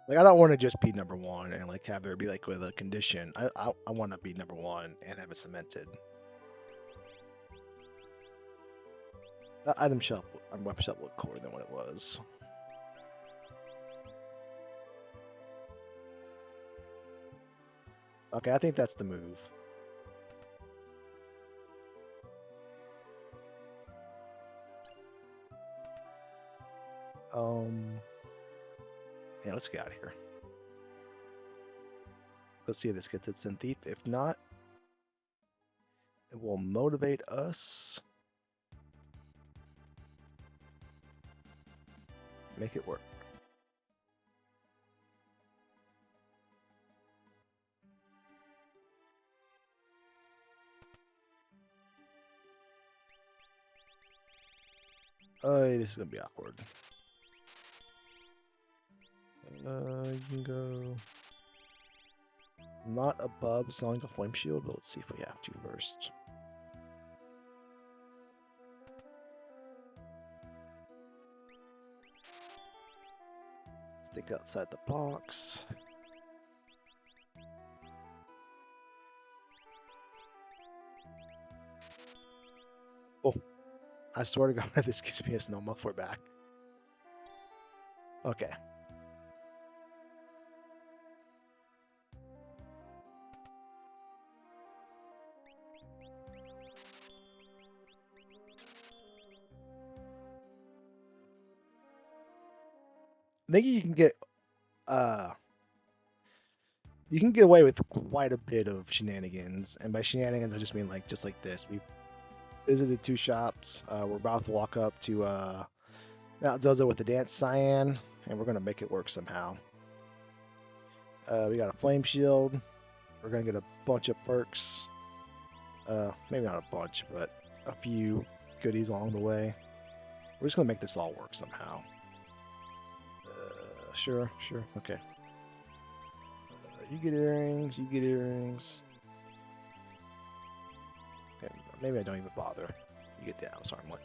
Like, I don't want to just be number one and like have there be like with a condition. I want to be number one and have it cemented. That item weapon shop look cooler than what it was. 'Cause I don't want to just be number one and like have there be like with a condition. I want to be number one and have it cemented. That item shop and weapon shop look cooler than what it was. 'Cause I don't want to just be number one and like have there be like with a condition. I want to be number one and have it cemented. That item shop and weapon shop look cooler than what it was. Okay, I think that's the move. Yeah, let's get out of here. Let's see if this gets its in thief. If not, it will motivate us. Make it work. Oh, this is gonna be awkward. You can go not above selling a flame shield, but let's see if we have to first. Let's think outside the box. Oh, I swear to God, this gives me a snow muffler back. Okay. I think you can get away with quite a bit of shenanigans, and by shenanigans I just mean like just like this. We visited 2 shops. We're about to walk up to Mount Zozo with the Dance Cyan, and we're gonna make it work somehow. We got a flame shield. We're gonna get a bunch of perks. Maybe not a bunch, but a few goodies along the way. We're just gonna make this all work somehow. Sure, okay. You get earrings, you get earrings. Okay, maybe I don't even bother. You get the Alice Armlet.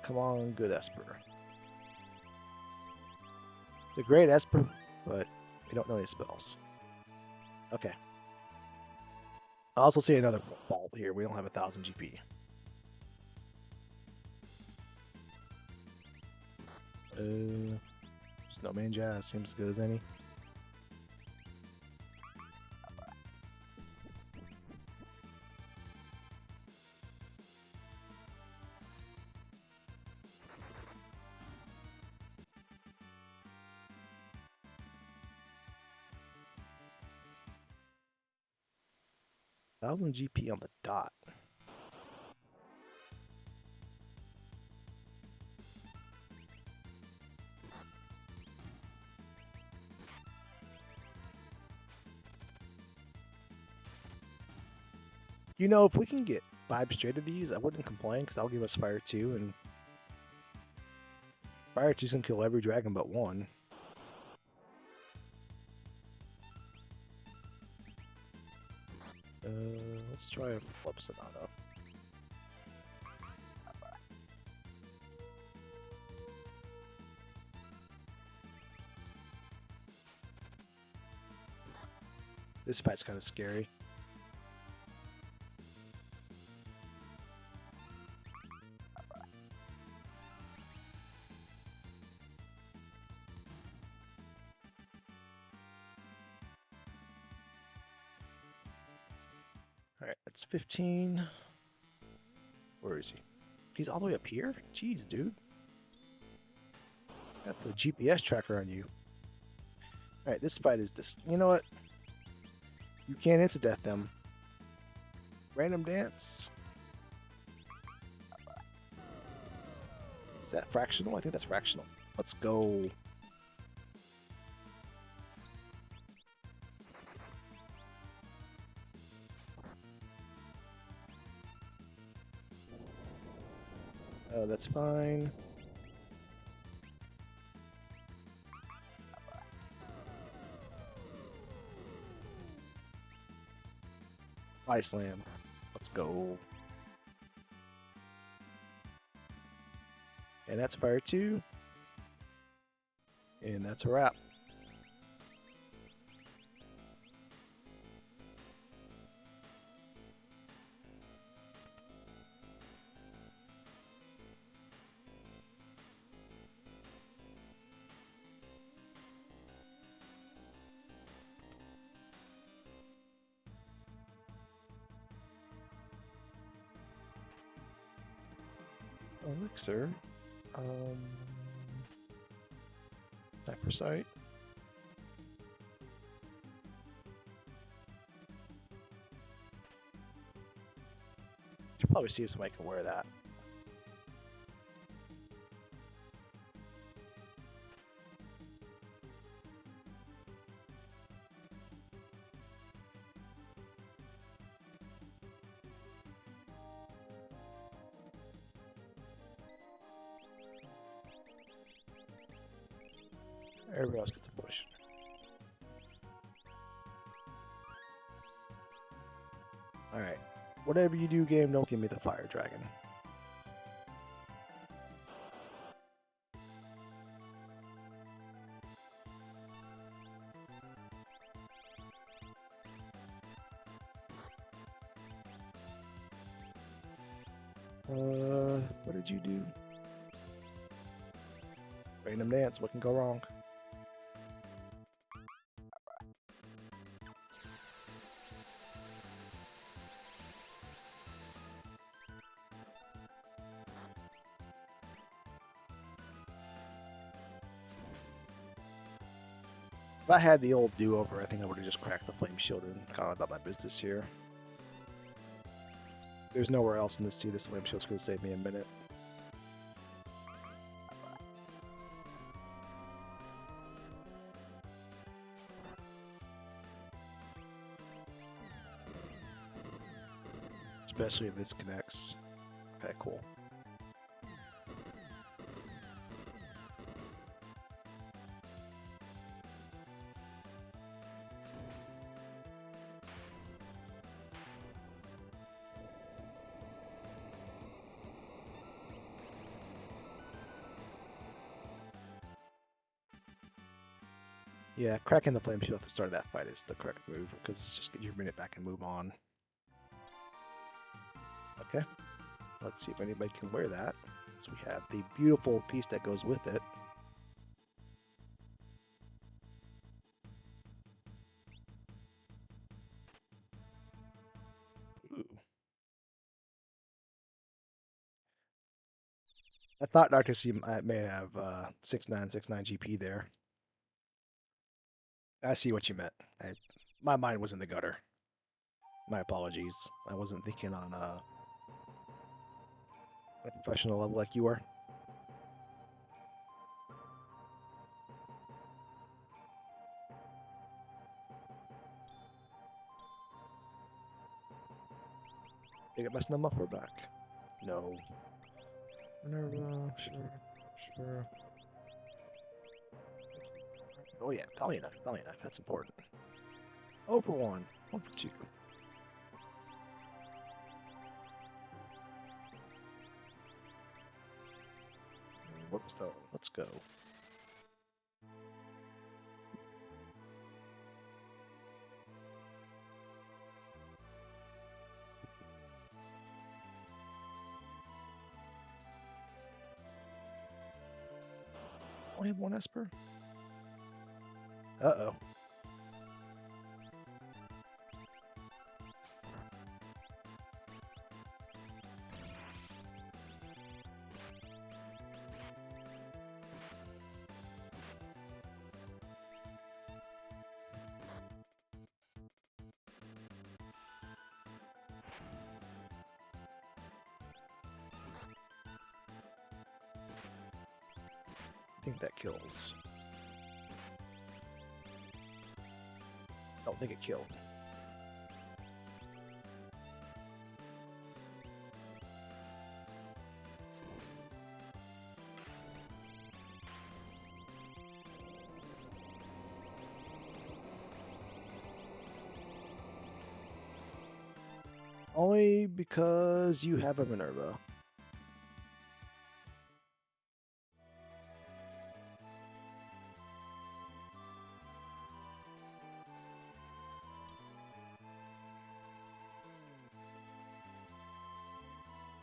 Come on, good Esper. The great Esper, but we don't know any spells. Okay. I also see another fault here. We don't have 1000 GP. Snowman Jazz seems as good as any. Thousand GP on the dot. You know, if we can get 5 straight of these, I wouldn't complain because that'll give us Fire 2, and Fire 2's gonna kill every dragon but one. Let's try a Flip Sonata. This fight's kind of scary. Alright, that's 15. Where is he? He's all the way up here? Jeez, dude. Got the GPS tracker on you. Alright, this fight is this. You know what? You can't insta-death them. Random dance. Is that fractional? I think that's fractional. Let's go. Oh, that's fine. Ice Slam. Let's go. And that's Fire 2. And that's a wrap. elixir. Sniper sight. Should probably see if somebody can wear that. Everybody else gets a push. Alright. Whatever you do, game, don't give me the fire dragon. What did you do? Random dance, what can go wrong? If I had the old do-over, I think I would have just cracked the flame shield and gone about my business here. There's nowhere else in this sea this flame shield's going to save me a minute. Especially if this connects. Okay, cool. Yeah, cracking the flame shield at the start of that fight is the correct move, because it's just get your minute back and move on. Okay, let's see if anybody can wear that. So we have the beautiful piece that goes with it. Ooh. I thought Dr. C may have 6969 GP there. I see what you meant. My mind was in the gutter. My apologies. I wasn't thinking on a professional level like you were. Did I get my snow muffler back? No. Minerva, sure. Oh yeah, Valiant Knife, that's important. Oh for 1, 1 for 2. Warpstone, let's go. I have 1 Esper? Uh-oh. I think that kills. I don't think it killed. Only because you have a Minerva.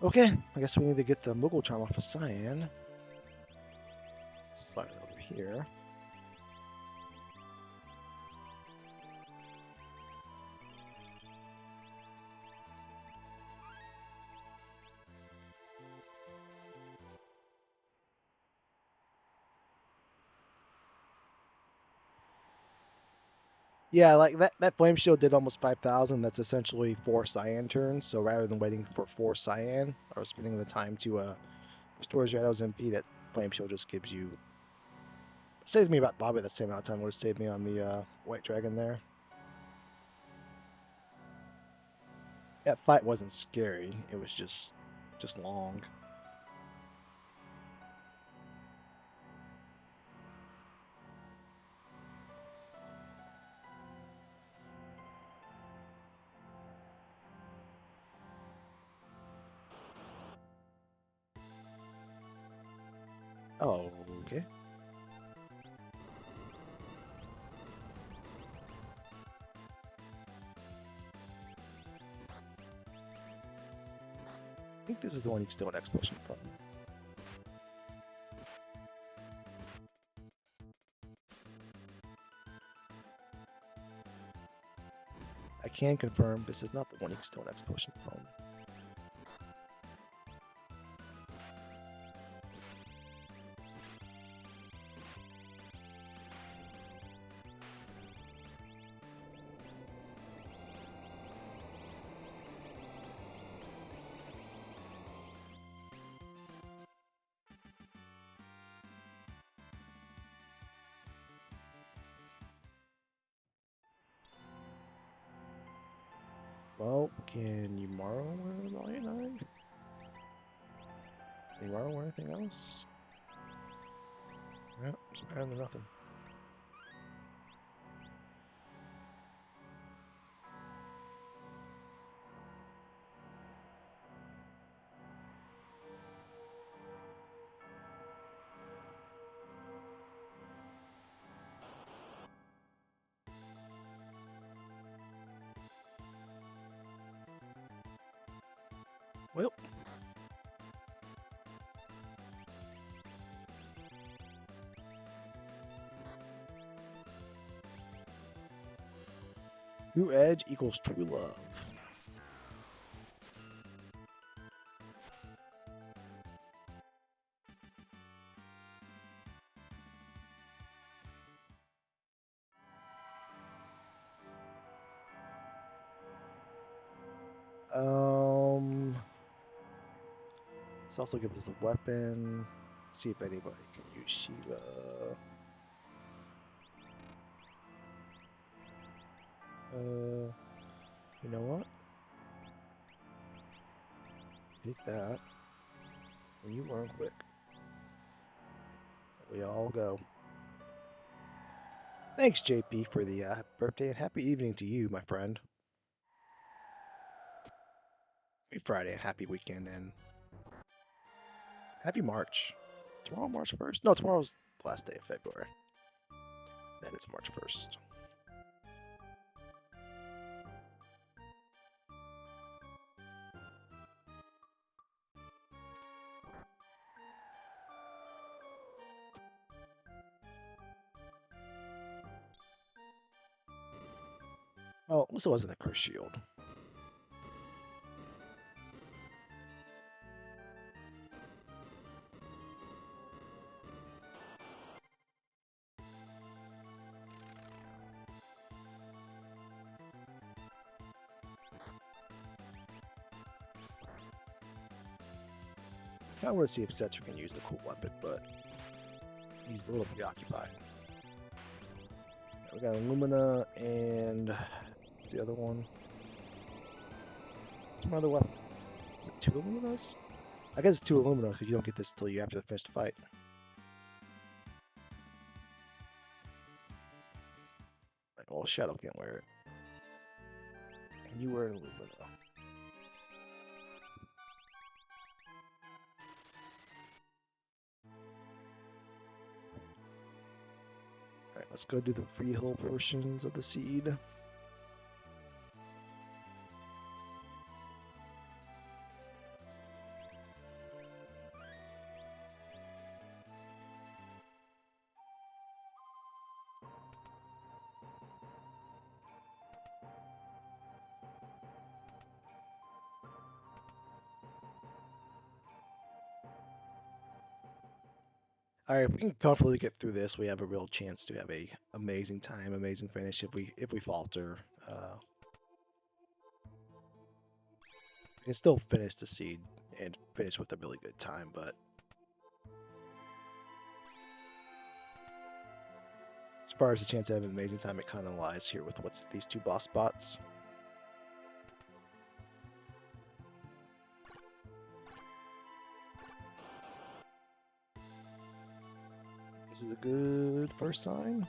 Okay, I guess we need to get the Moogle Charm off of Cyan. Slide it over here. Yeah, like that flame shield did almost 5,000. That's essentially 4 cyan turns. So rather than waiting for 4 cyan or spending the time to restore Shadows MP, that flame shield just gives you saves me about probably the same amount of time it would save me on the white dragon there. That fight wasn't scary. It was just long. Oh, okay. I think this is the one you can steal an explosion from. I can confirm this is not the one you can steal an explosion from. Well, can you Morrow wear Volume 9? Can you Morrow wear anything else? Yeah, it's better than nothing. Well, New Edge equals true love. This also gives us a weapon. See if anybody can use Shiva. You know what? Take that. And you learn quick. We all go. Thanks, JP, for the birthday, and happy evening to you, my friend. Happy Friday, and happy weekend, and happy March. Tomorrow, March 1st? No, tomorrow's the last day of February. Then it's March 1st. Oh, at least it wasn't a curse shield. I want to see if Setzer can use the cool weapon, but he's a little preoccupied. We got Illumina and the other one. What's my other weapon? Is it 2 Illuminas? I guess it's 2 Illumina because you don't get this till you after the finish the fight. Like, well, Shadow can't wear it. And you wear an Illumina. Alright, let's go do the free heal portions of the seed. All right, if we can comfortably get through this, we have a real chance to have a amazing time, amazing finish. If we falter, we can still finish the seed and finish with a really good time. But as far as the chance to have an amazing time, it kind of lies here with what's these two boss spots. This is a good first sign.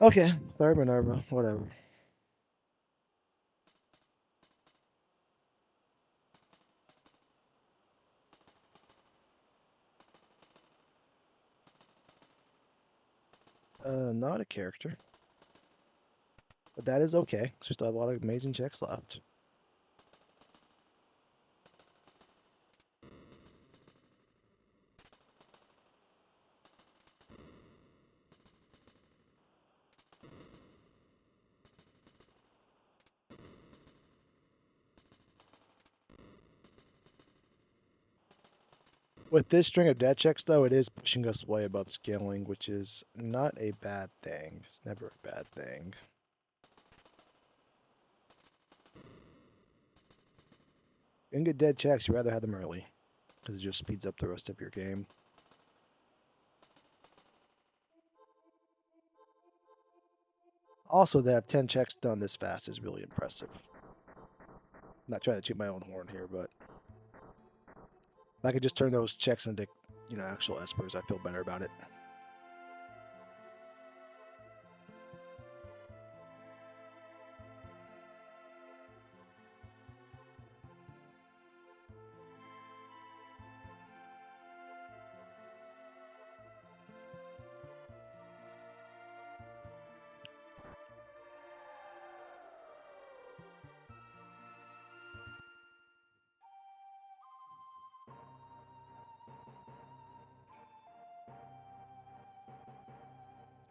Okay, third Minerva, whatever. Not a character. But that is okay. So still have a lot of amazing checks left. With this string of dead checks, though, it is pushing us way above scaling, which is not a bad thing. It's never a bad thing. You can get dead checks, you'd rather have them early, because it just speeds up the rest of your game. Also, to have 10 checks done this fast is really impressive. Not trying to toot my own horn here, but if I could just turn those checks into, actual espers, I feel better about it.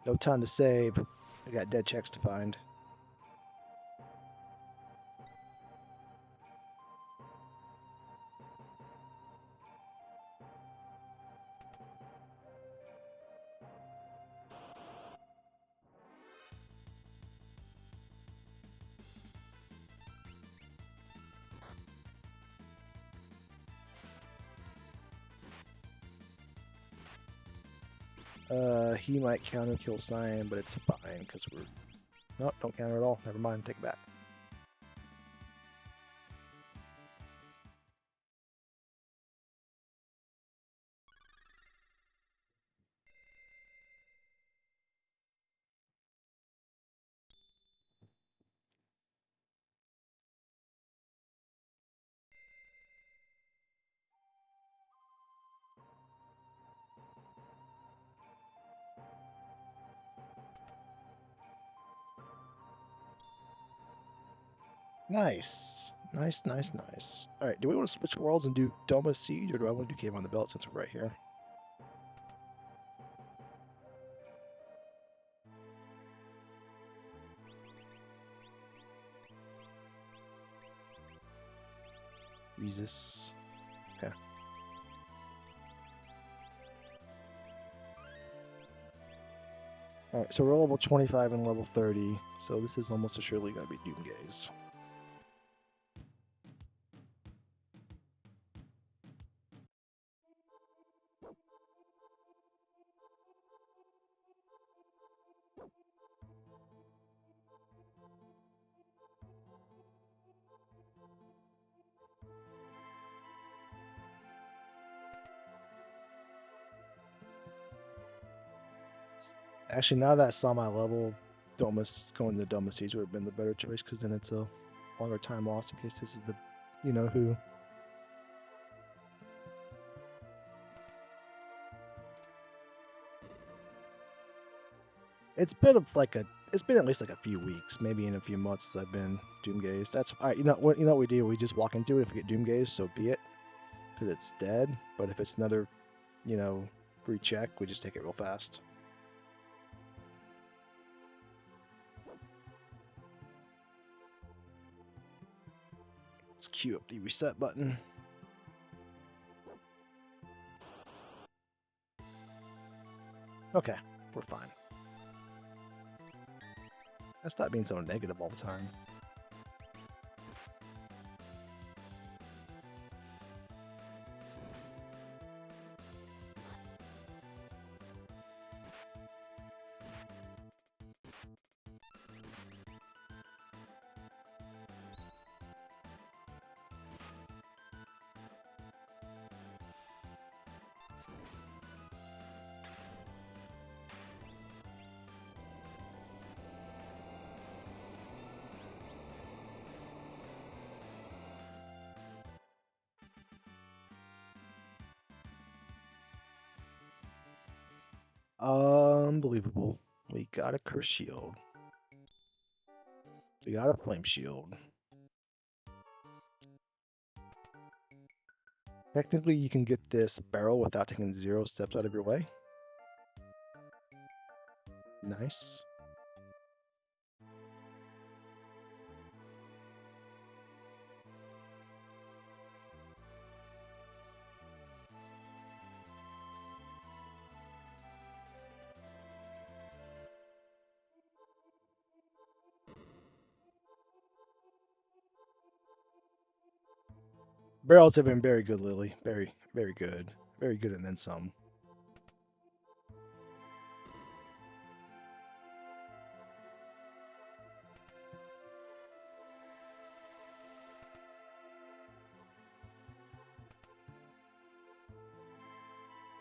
No time to save. I got dead checks to find. He might counter kill Cyan, but it's fine because we're... Nope, don't counter at all. Never mind, take it back. Nice. Nice, nice, nice. Alright, do we want to switch worlds and do Doma Siege, or do I want to do Cave on the Belt since we're right here? Jesus. Okay. Alright, so we're level 25 and level 30, so this is almost assuredly going to be Doomgaze. Actually, now that I saw my level, going to Doma Seeds would have been the better choice, because then it's a longer time loss in case this is the you know who. It's been it's been at least like a few weeks, maybe in a few months since I've been Doomgazed. That's all right. You know what we do? We just walk into it. If we get Doomgazed, so be it, because it's dead. But if it's another, free check, we just take it real fast. Let's queue up the reset button. Okay, we're fine. Let's stop being so negative all the time. Unbelievable. We got a curse shield. We got a flame shield. Technically, you can get this barrel without taking 0 steps out of your way. Nice. Barrels have been very good, Lily. Very, very good. Very good, and then some.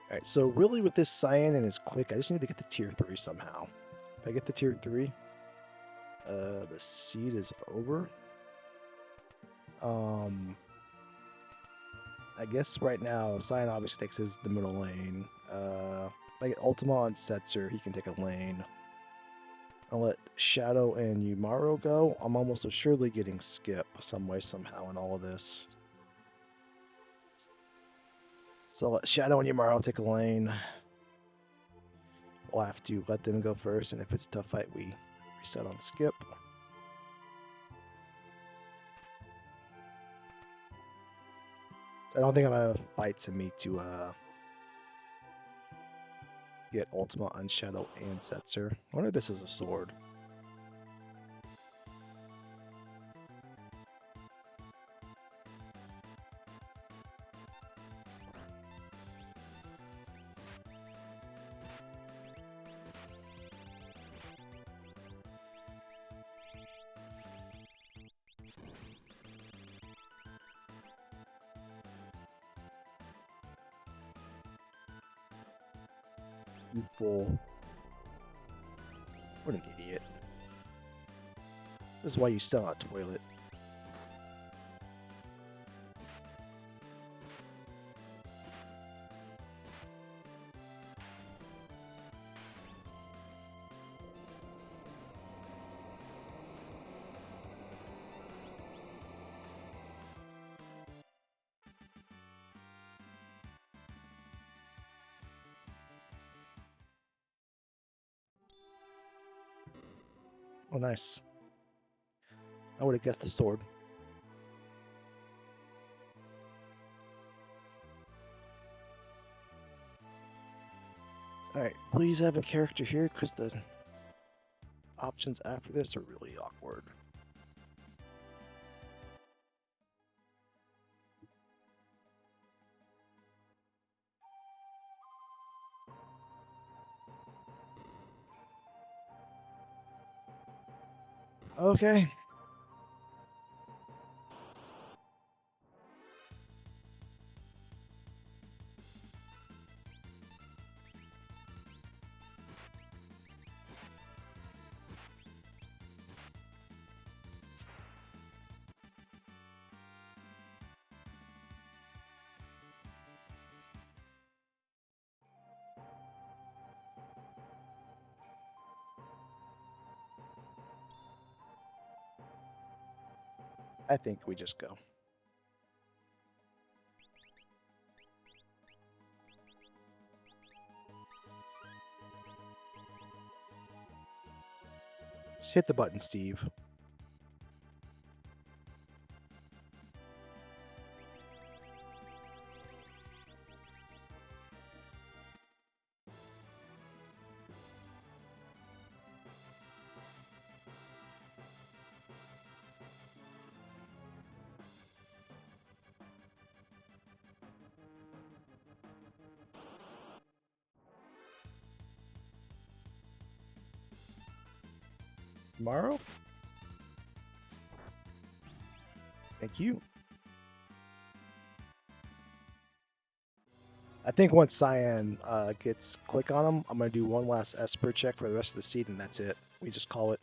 Alright, so really with this cyan and his quick, I just need to get the tier 3 somehow. If I get the tier 3, the seed is over. I guess right now, Cyan obviously takes the middle lane. If I get Ultima on Setzer, he can take a lane. I'll let Shadow and Yumaro go. I'm almost assuredly getting Skip some way, somehow in all of this. So I'll let Shadow and Yumaro take a lane. We'll have to let them go first, and if it's a tough fight, we reset on Skip. I don't think I'm gonna have fights in me to get Ultima on Shadow and Setzer. I wonder if this is a sword. You fool. What an idiot. This is why you sell on a toilet. Oh, nice. I would have guessed the sword. Alright, please have a character here, because the options after this are really awkward. Okay. I think we just go. Just hit the button, Steve. Tomorrow? Thank you. I think once Cyan gets quick on him, I'm going to do one last Esper check for the rest of the seed, and that's it. We just call it.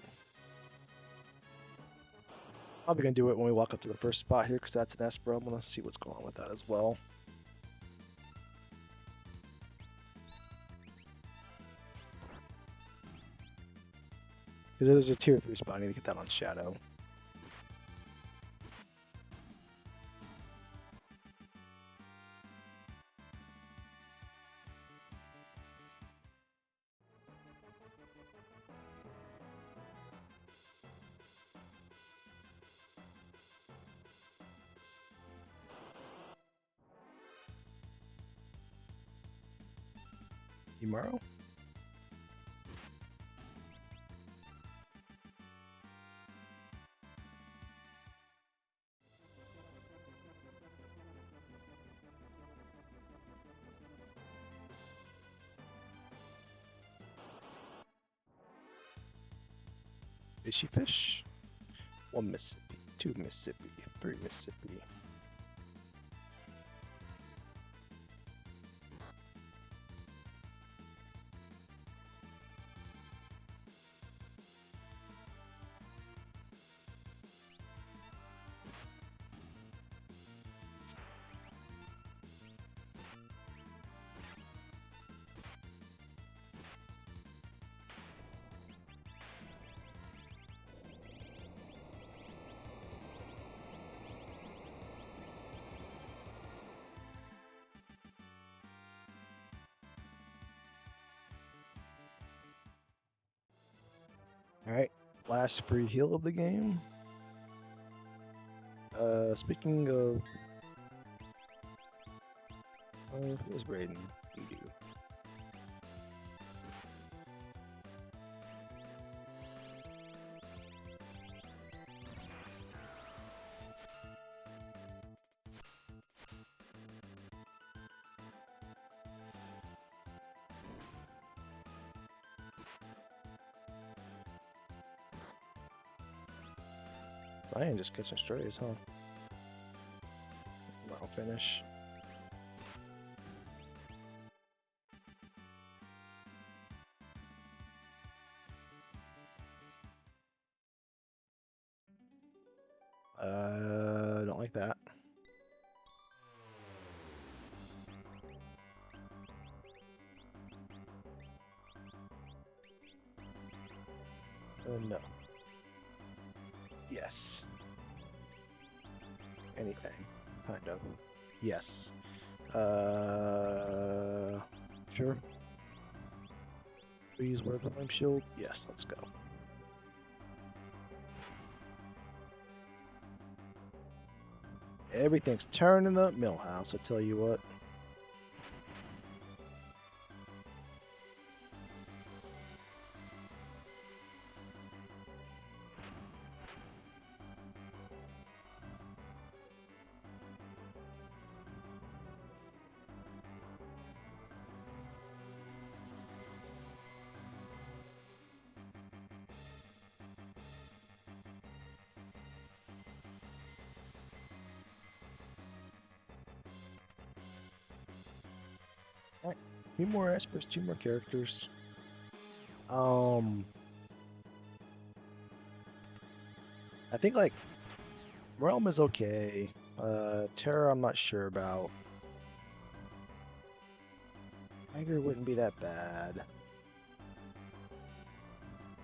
Probably going to do it when we walk up to the first spot here, because that's an Esper. I'm going to see what's going on with that as well. Because there's a tier 3 spot. I need to get that on Shadow. Tomorrow? Fishy fish? 1 Mississippi, 2 Mississippi, 3 Mississippi. Alright, last free heal of the game. Speaking of... who's Braden? You do. Cyan just catching strays, huh? I'll finish. Don't like that. No. Yes. Anything. Kind of. Yes. Sure. Please wear the flame shield. Yes, let's go. Everything's turning the Millhouse, I tell you what. Alright, 2 more Espers, 2 more characters. I think like Realm is okay. Terra I'm not sure about. Tiger wouldn't be that bad.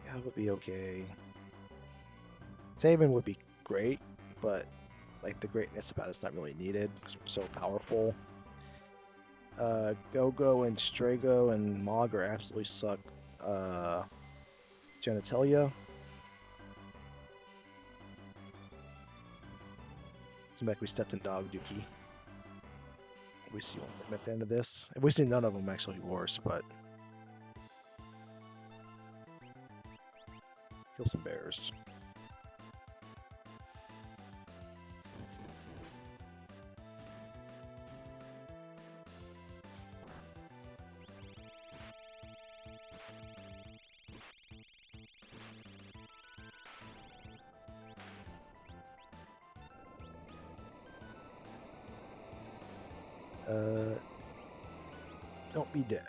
Yeah, it would be okay. Savin would be great, but like the greatness about it's not really needed because we're so powerful. Go-Go and Strago and Mog are absolutely suck. Genitalia. Seems like we stepped in dog dookie. We see one of them at the end of this. We see none of them actually worse, but kill some bears. Don't be dead.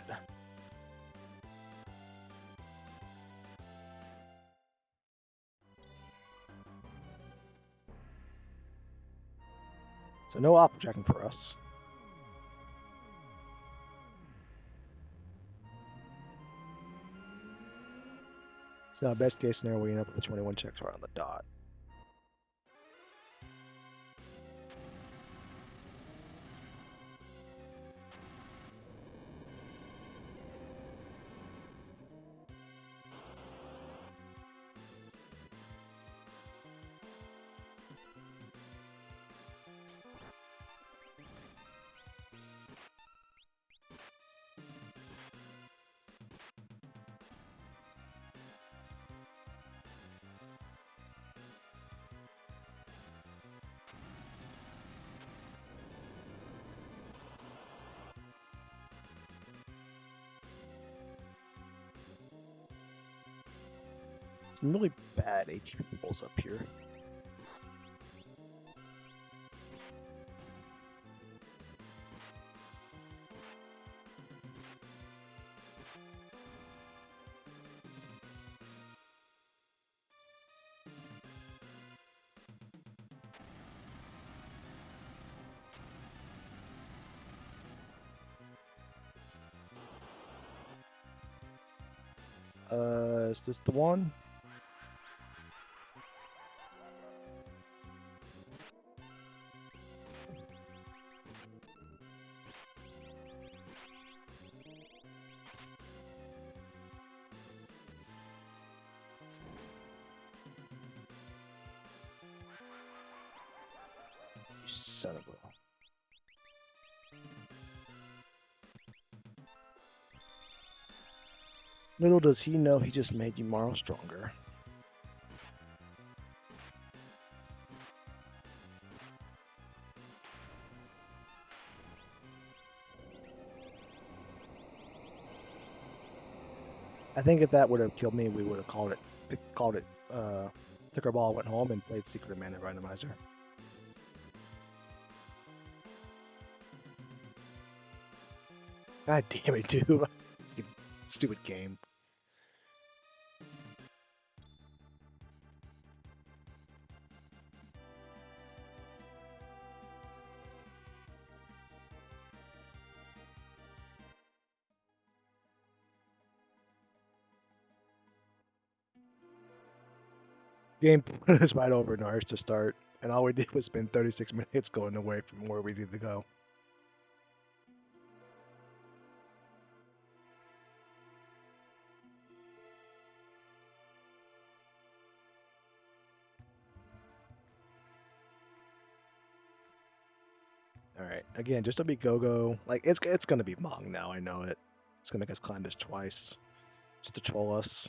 So no opera tracking for us. So best case scenario, we end up with the 21 checks right on the dot. Some really bad ATP pulls up here. Is this the one? You son of a... Little does he know he just made you Morrow stronger. I think if that would have killed me, we would have called it, took our ball, went home, and played Secret of Mana Randomizer. God damn it, dude. You stupid game. Game was right over in ours to start, and all we did was spend 36 minutes going away from where we needed to go. All right, again, just to be go-go. Like it's gonna be Mong now. I know it. It's gonna make us climb this twice, just to troll us.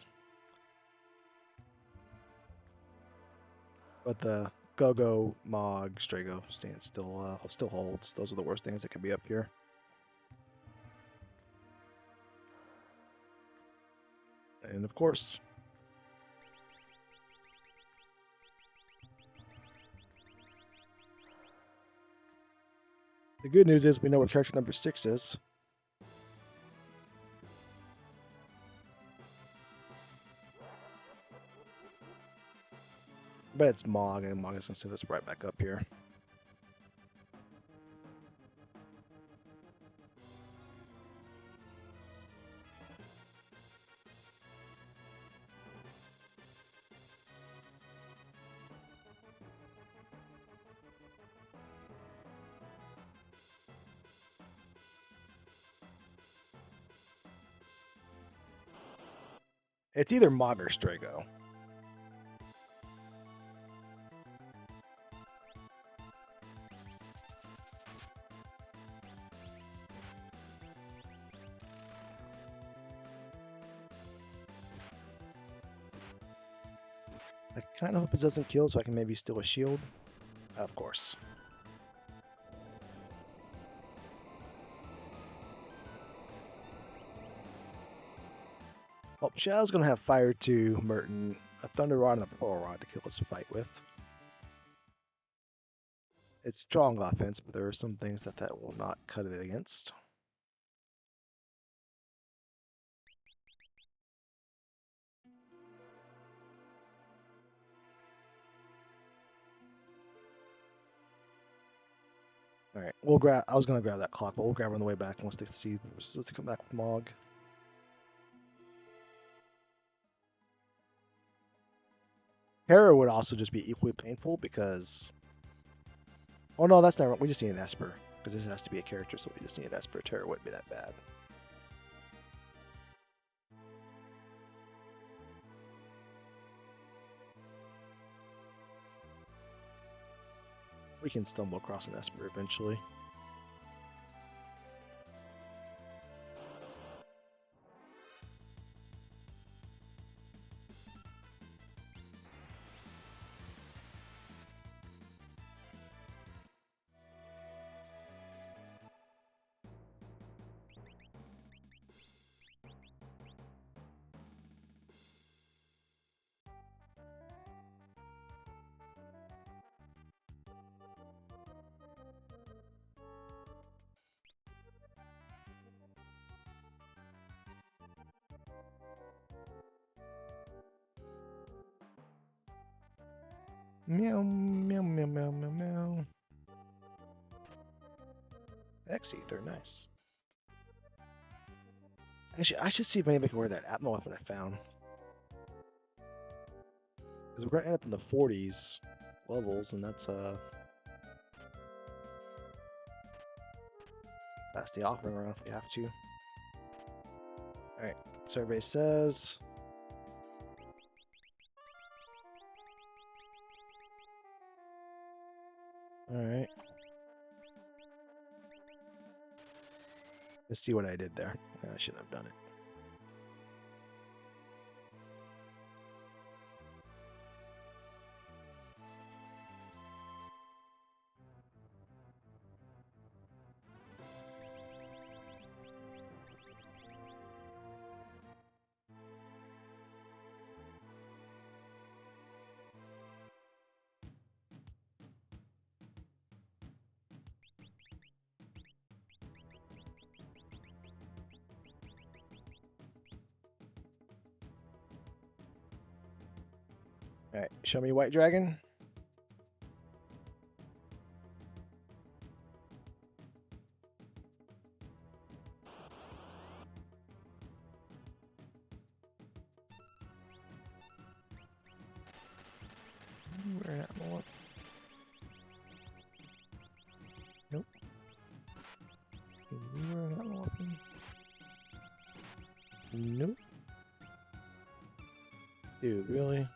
But the go-go, Mog, Strago stance still holds. Those are the worst things that could be up here. And of course, the good news is we know what character number 6 is. But it's Mog, and Mog is going to set us right back up here. It's either Mod or Strago. I kind of hope it doesn't kill so I can maybe steal a shield. Of course. Well, Shadow's going to have Fire 2, Merton, a Thunder Rod, and a Pearl Rod to kill us to fight with. It's strong offense, but there are some things that will not cut it against. All right, we'll grab. I was gonna grab that clock, but we'll grab her on the way back once they see we're supposed to come back with Mog. Terror would also just be equally painful because. Oh no, that's not. We just need an Esper because this has to be a character, so we just need an Esper. Terror wouldn't be that bad. We can stumble across an Esper eventually. Meow, meow, meow, meow, meow, meow. X-Ether, nice. Actually, I should see if anybody can wear that Atmo weapon I found. Because we're going to end up in the 40s levels, and that's, pass the offering around if we have to. Alright, survey says... Alright. Let's see what I did there. I shouldn't have done it. Alright, show me White Dragon. Where that more? Nope. Where that more? Nope. Dude, really?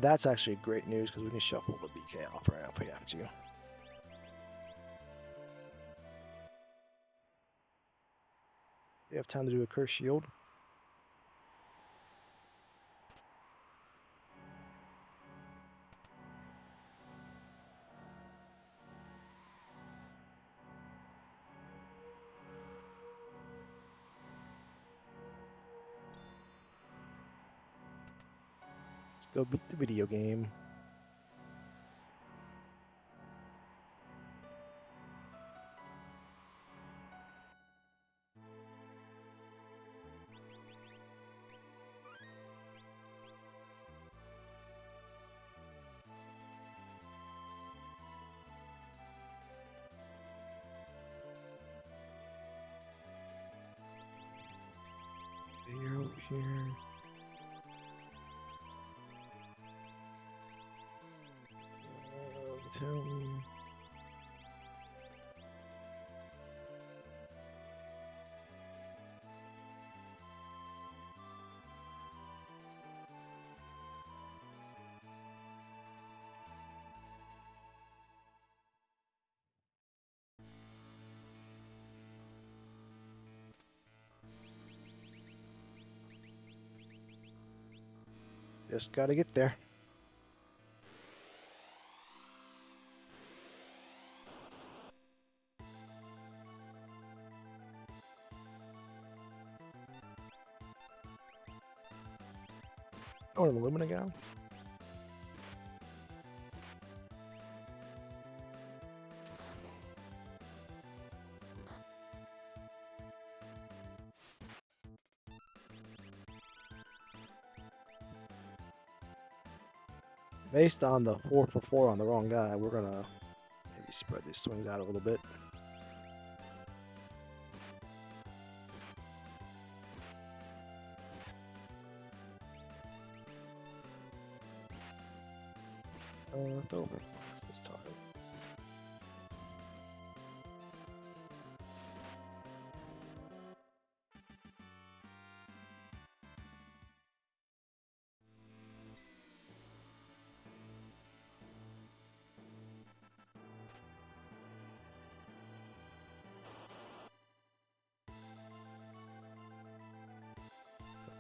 That's actually great news because we can shuffle the BK off right now if we have to. You have time to do a curse shield? Let's go beat the video game. here. The town. Just gotta get there. Oh, an aluminum gal. Based on the 4 for 4 on the wrong guy, we're gonna maybe spread these swings out a little bit. Throw over this time.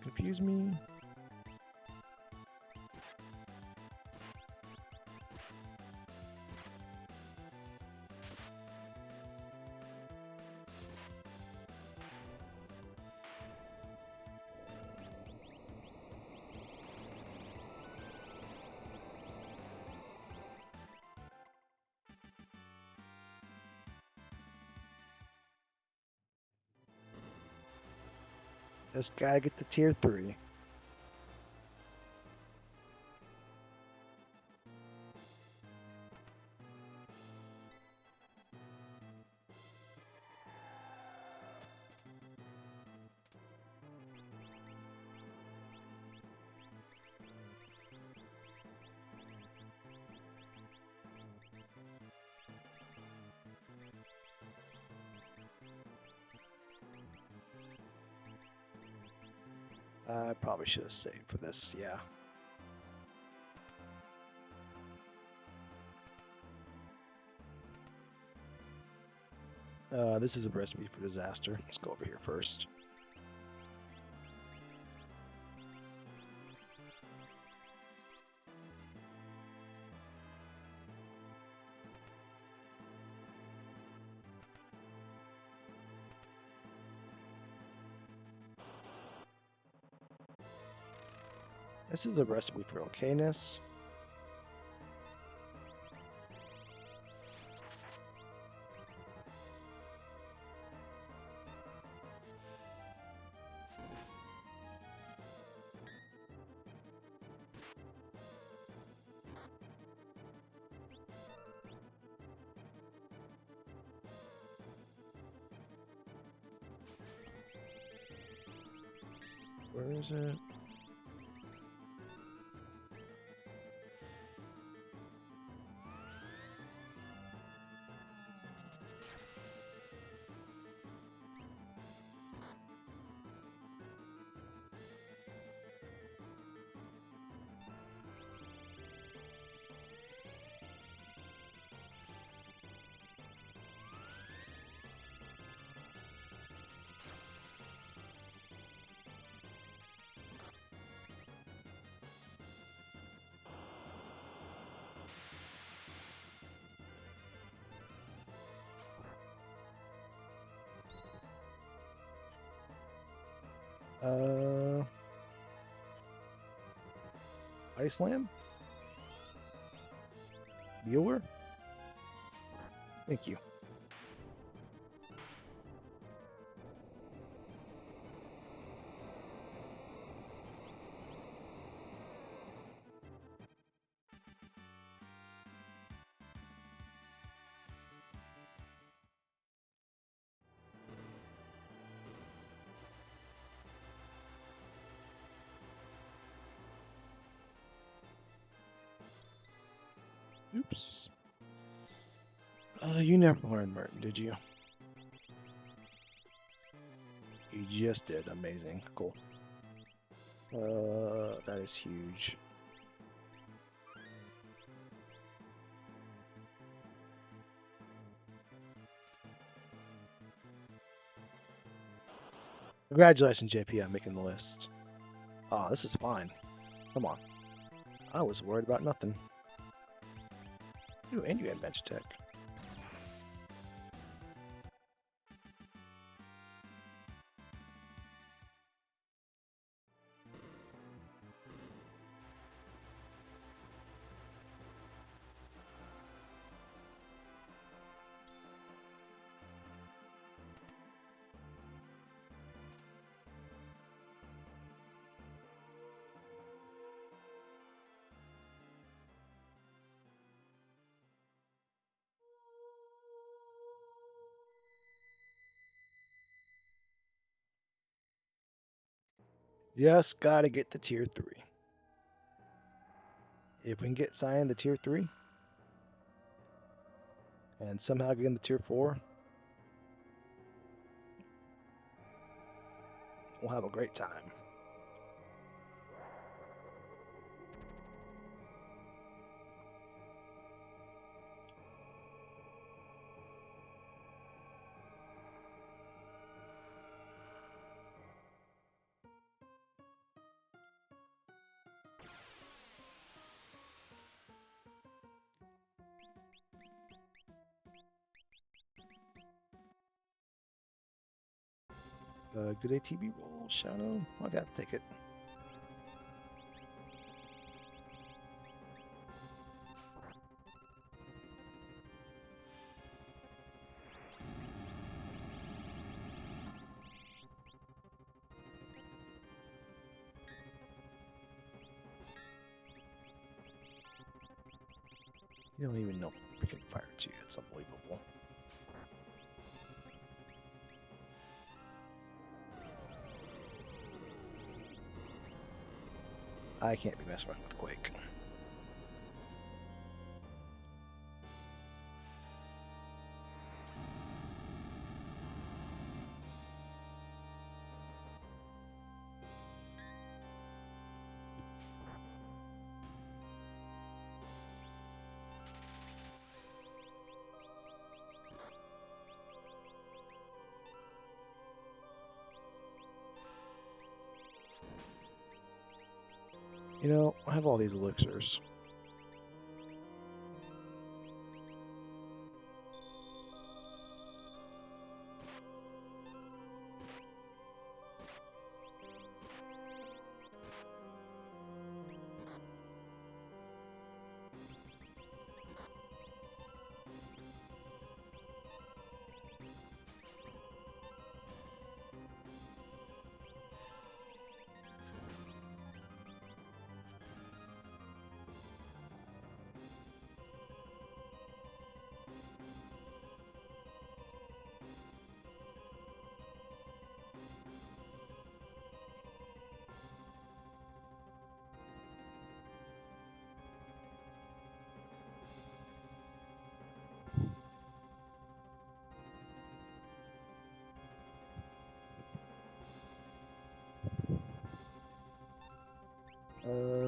Confuse me. Just gotta get to tier 3. I probably should have saved for this, yeah. This is a recipe for disaster. Let's go over here first. This is a recipe for okayness. Where is it? Iceland? Bueller? Thank you. Oops. You never learned Merton, did you? You just did. Amazing. Cool. That is huge. Congratulations, JP, on making the list. Oh, this is fine. Come on. I was worried about nothing. Ooh, and you had bench tech. Just gotta get the tier 3. If we can get signed the tier 3 and somehow get in the tier 4, we'll have a great time. Good ATB roll, Shadow. I gotta take it. You don't even know freaking fire 2. It's unbelievable. I can't be messing around with Quake. You know, I have all these elixirs.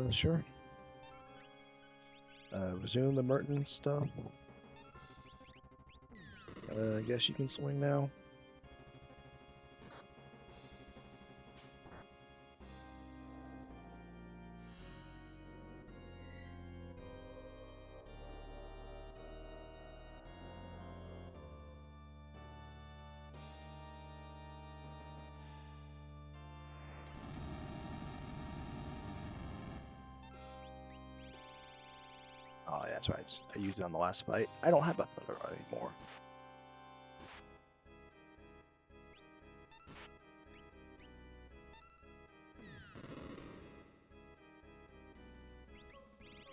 Sure. Resume the Merton stuff. I guess you can swing now. Oh, yeah, that's right. I used it on the last fight. I don't have a Thunder Rod anymore.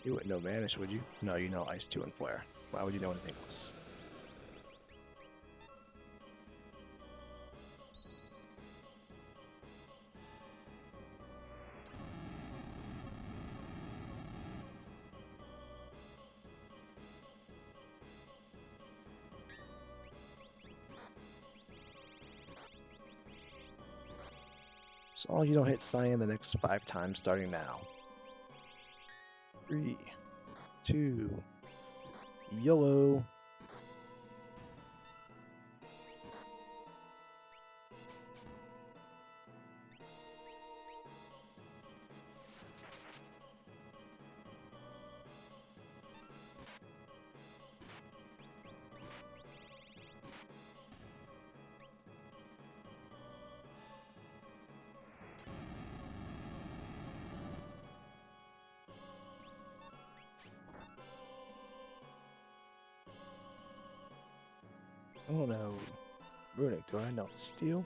You wouldn't know Vanish, would you? No, you know Ice 2 and Flare. Why would you know anything else? As long as you don't hit cyan the next 5 times starting now. 3, 2, YOLO. Oh no. Runic, do I know steel?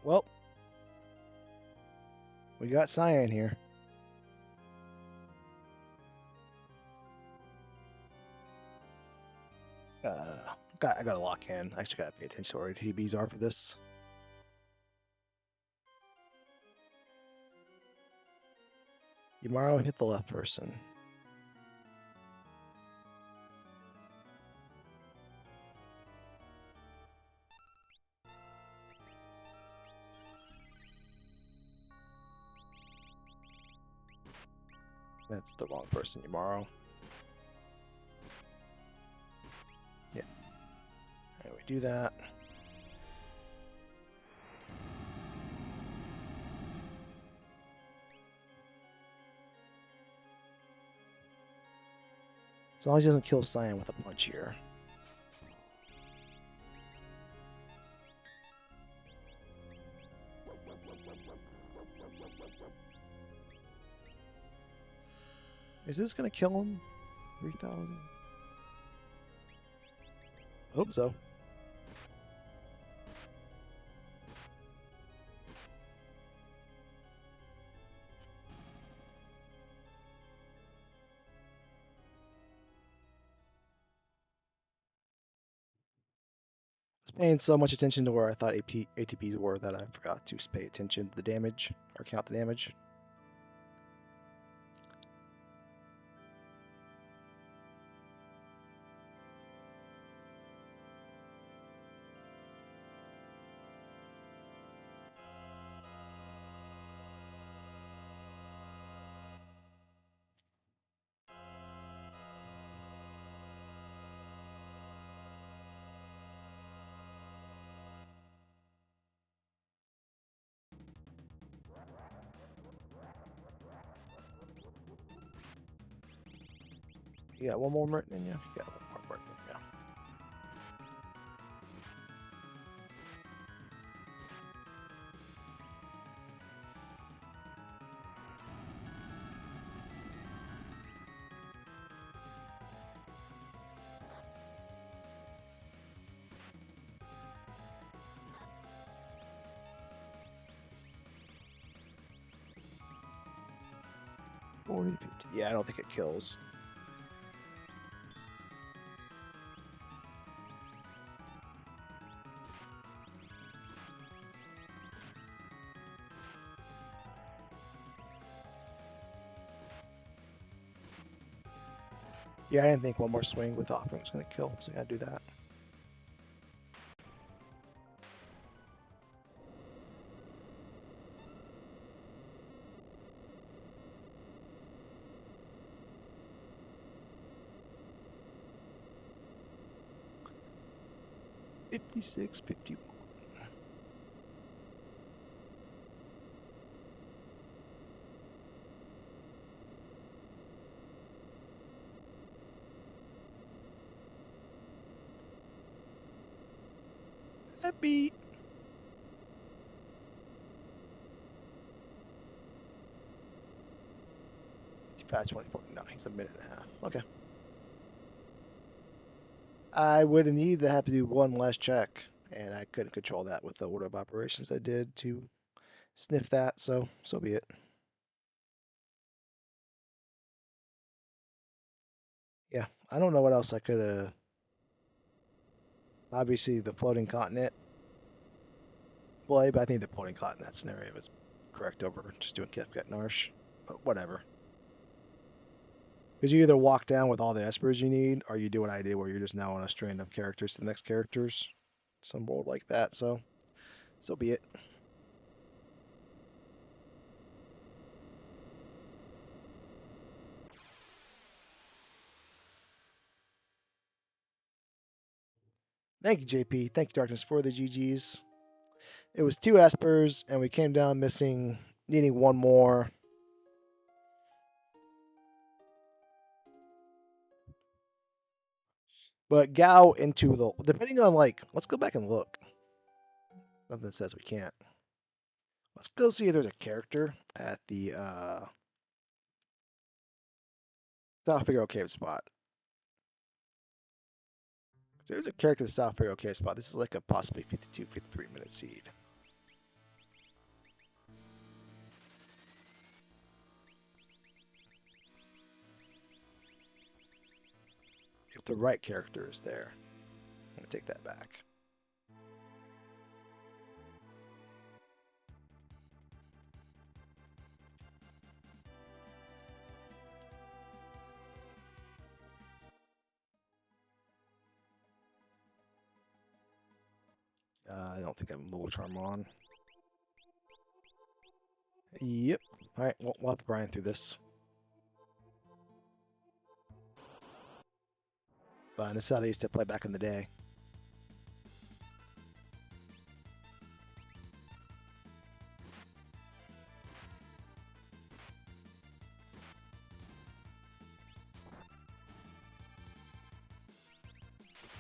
Well, we got cyan here. I gotta lock in. I actually gotta pay attention to where TBs are for this. Yamaro hit the left person. That's the wrong person, Yamaro. Yeah. And we do that. As long as he doesn't kill Cyan with a punch here. Is this gonna kill him? 3,000? Hope so. I was paying so much attention to where I thought ATPs were that I forgot to pay attention to the damage, or count the damage. You got one more Merton in you? You got one more Merton in you. Yeah, I don't think it kills. Yeah, I didn't think one more swing with offering was going to kill, so I gotta do that. $56, $51. That beat. Past 24. No, he's a minute and a half. Okay. I would need to have to do one less check, and I couldn't control that with the order of operations I did to sniff that, so be it. Yeah, I don't know what else I could have. Obviously, the floating continent play, but I think the floating continent in that scenario is correct over just doing Kefket Narsh. But whatever. Because you either walk down with all the espers you need, or you do what I did, where you're just now on a string of characters to the next characters. Some world like that, so be it. Thank you, JP. Thank you, Darkness, for the GGs. It was 2 espers, and we came down needing 1 more. But Gao into the, depending on like, let's go back and look. Nothing says we can't. Let's go see if there's a character at the South Figaro Cave spot. There's a character at the South Figaro Cave spot. This is like a possibly 52, 53 minute seed. If the right character is there. I'm gonna take that back. I don't think I have a mobile charm on. Yep. All right, we'll have to grind through this. Fine. This is how they used to play back in the day.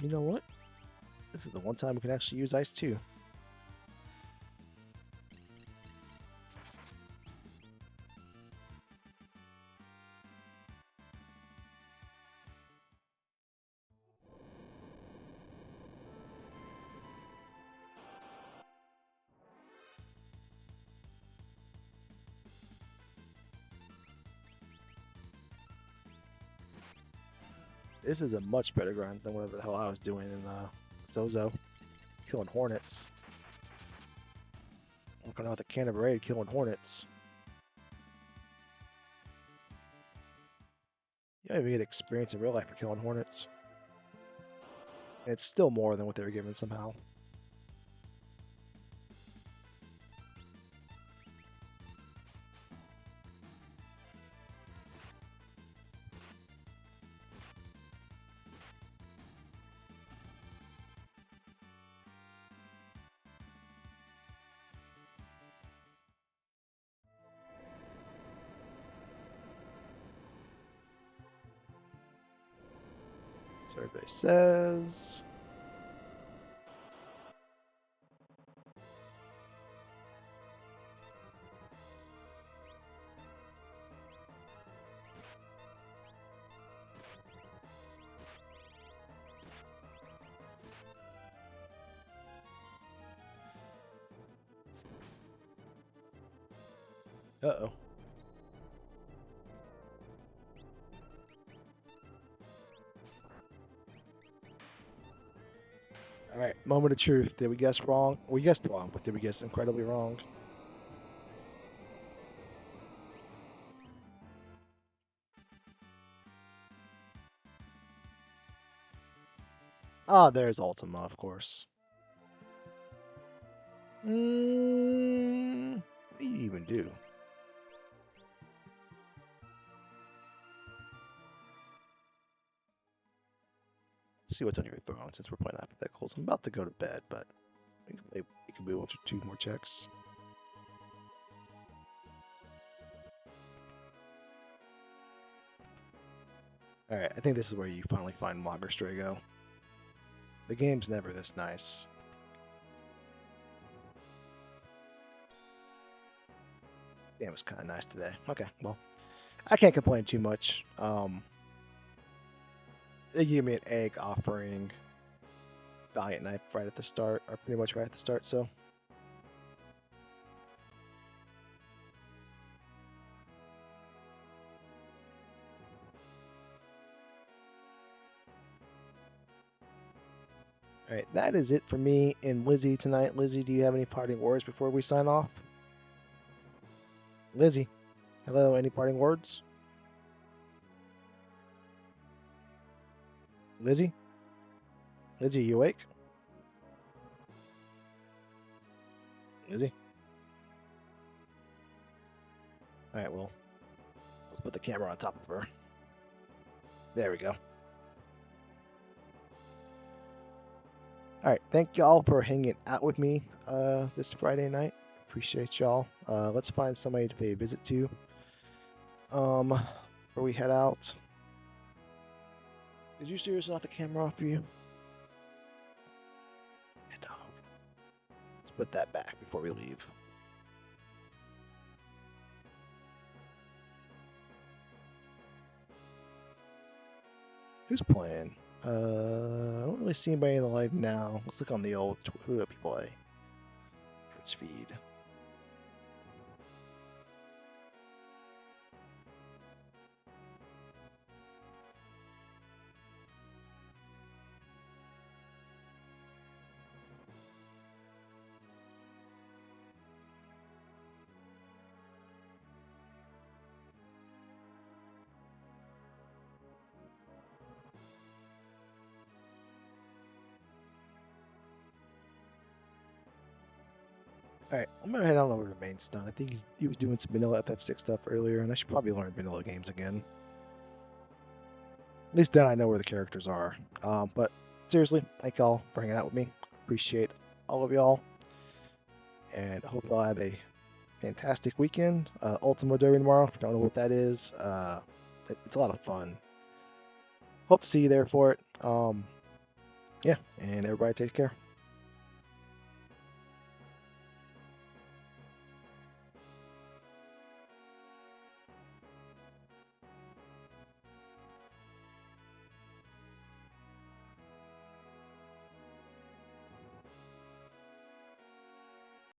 You know what? This is the one time we can actually use ice too. This is a much better grind than whatever the hell I was doing in Zozo. Killing hornets. Walking out with a can of raid, killing hornets. You don't even get experience in real life for killing hornets. And it's still more than what they were given somehow. So everybody says. Uh-oh. All right, moment of truth. Did we guess wrong? We guessed wrong, but did we guess incredibly wrong? Ah, there's Ultima, of course. What do you even do? Let's see what's on your throne since we're playing hypotheticals. I'm about to go to bed, but we can move on to 2 more checks. Alright, I think this is where you finally find Mager Strago. The game's never this nice. Game was kind of nice today. Okay, well, I can't complain too much. They gave me an egg offering Valiant Knife right at the start, or pretty much right at the start, so. All right, that is it for me and Lizzie tonight. Lizzie, do you have any parting words before we sign off? Lizzie, hello, any parting words? Lizzie? Lizzie, you awake? Lizzie? Alright, well, let's put the camera on top of her. There we go. Alright, thank y'all for hanging out with me this Friday night. Appreciate y'all. Let's find somebody to pay a visit to. Before we head out. Did you seriously knock the camera off for you? No. Let's put that back before we leave. Who's playing? I don't really see anybody in the live now. Let's look on the old who do people play? Twitch feed. Alright, I'm gonna head on over to Mainstone. I think he was doing some vanilla FF6 stuff earlier, and I should probably learn vanilla games again. At least then I know where the characters are. But seriously, thank y'all for hanging out with me. Appreciate all of y'all. And hope y'all have a fantastic weekend. Ultima Derby tomorrow. If you don't know what that is, it's a lot of fun. Hope to see you there for it. Yeah, and everybody take care.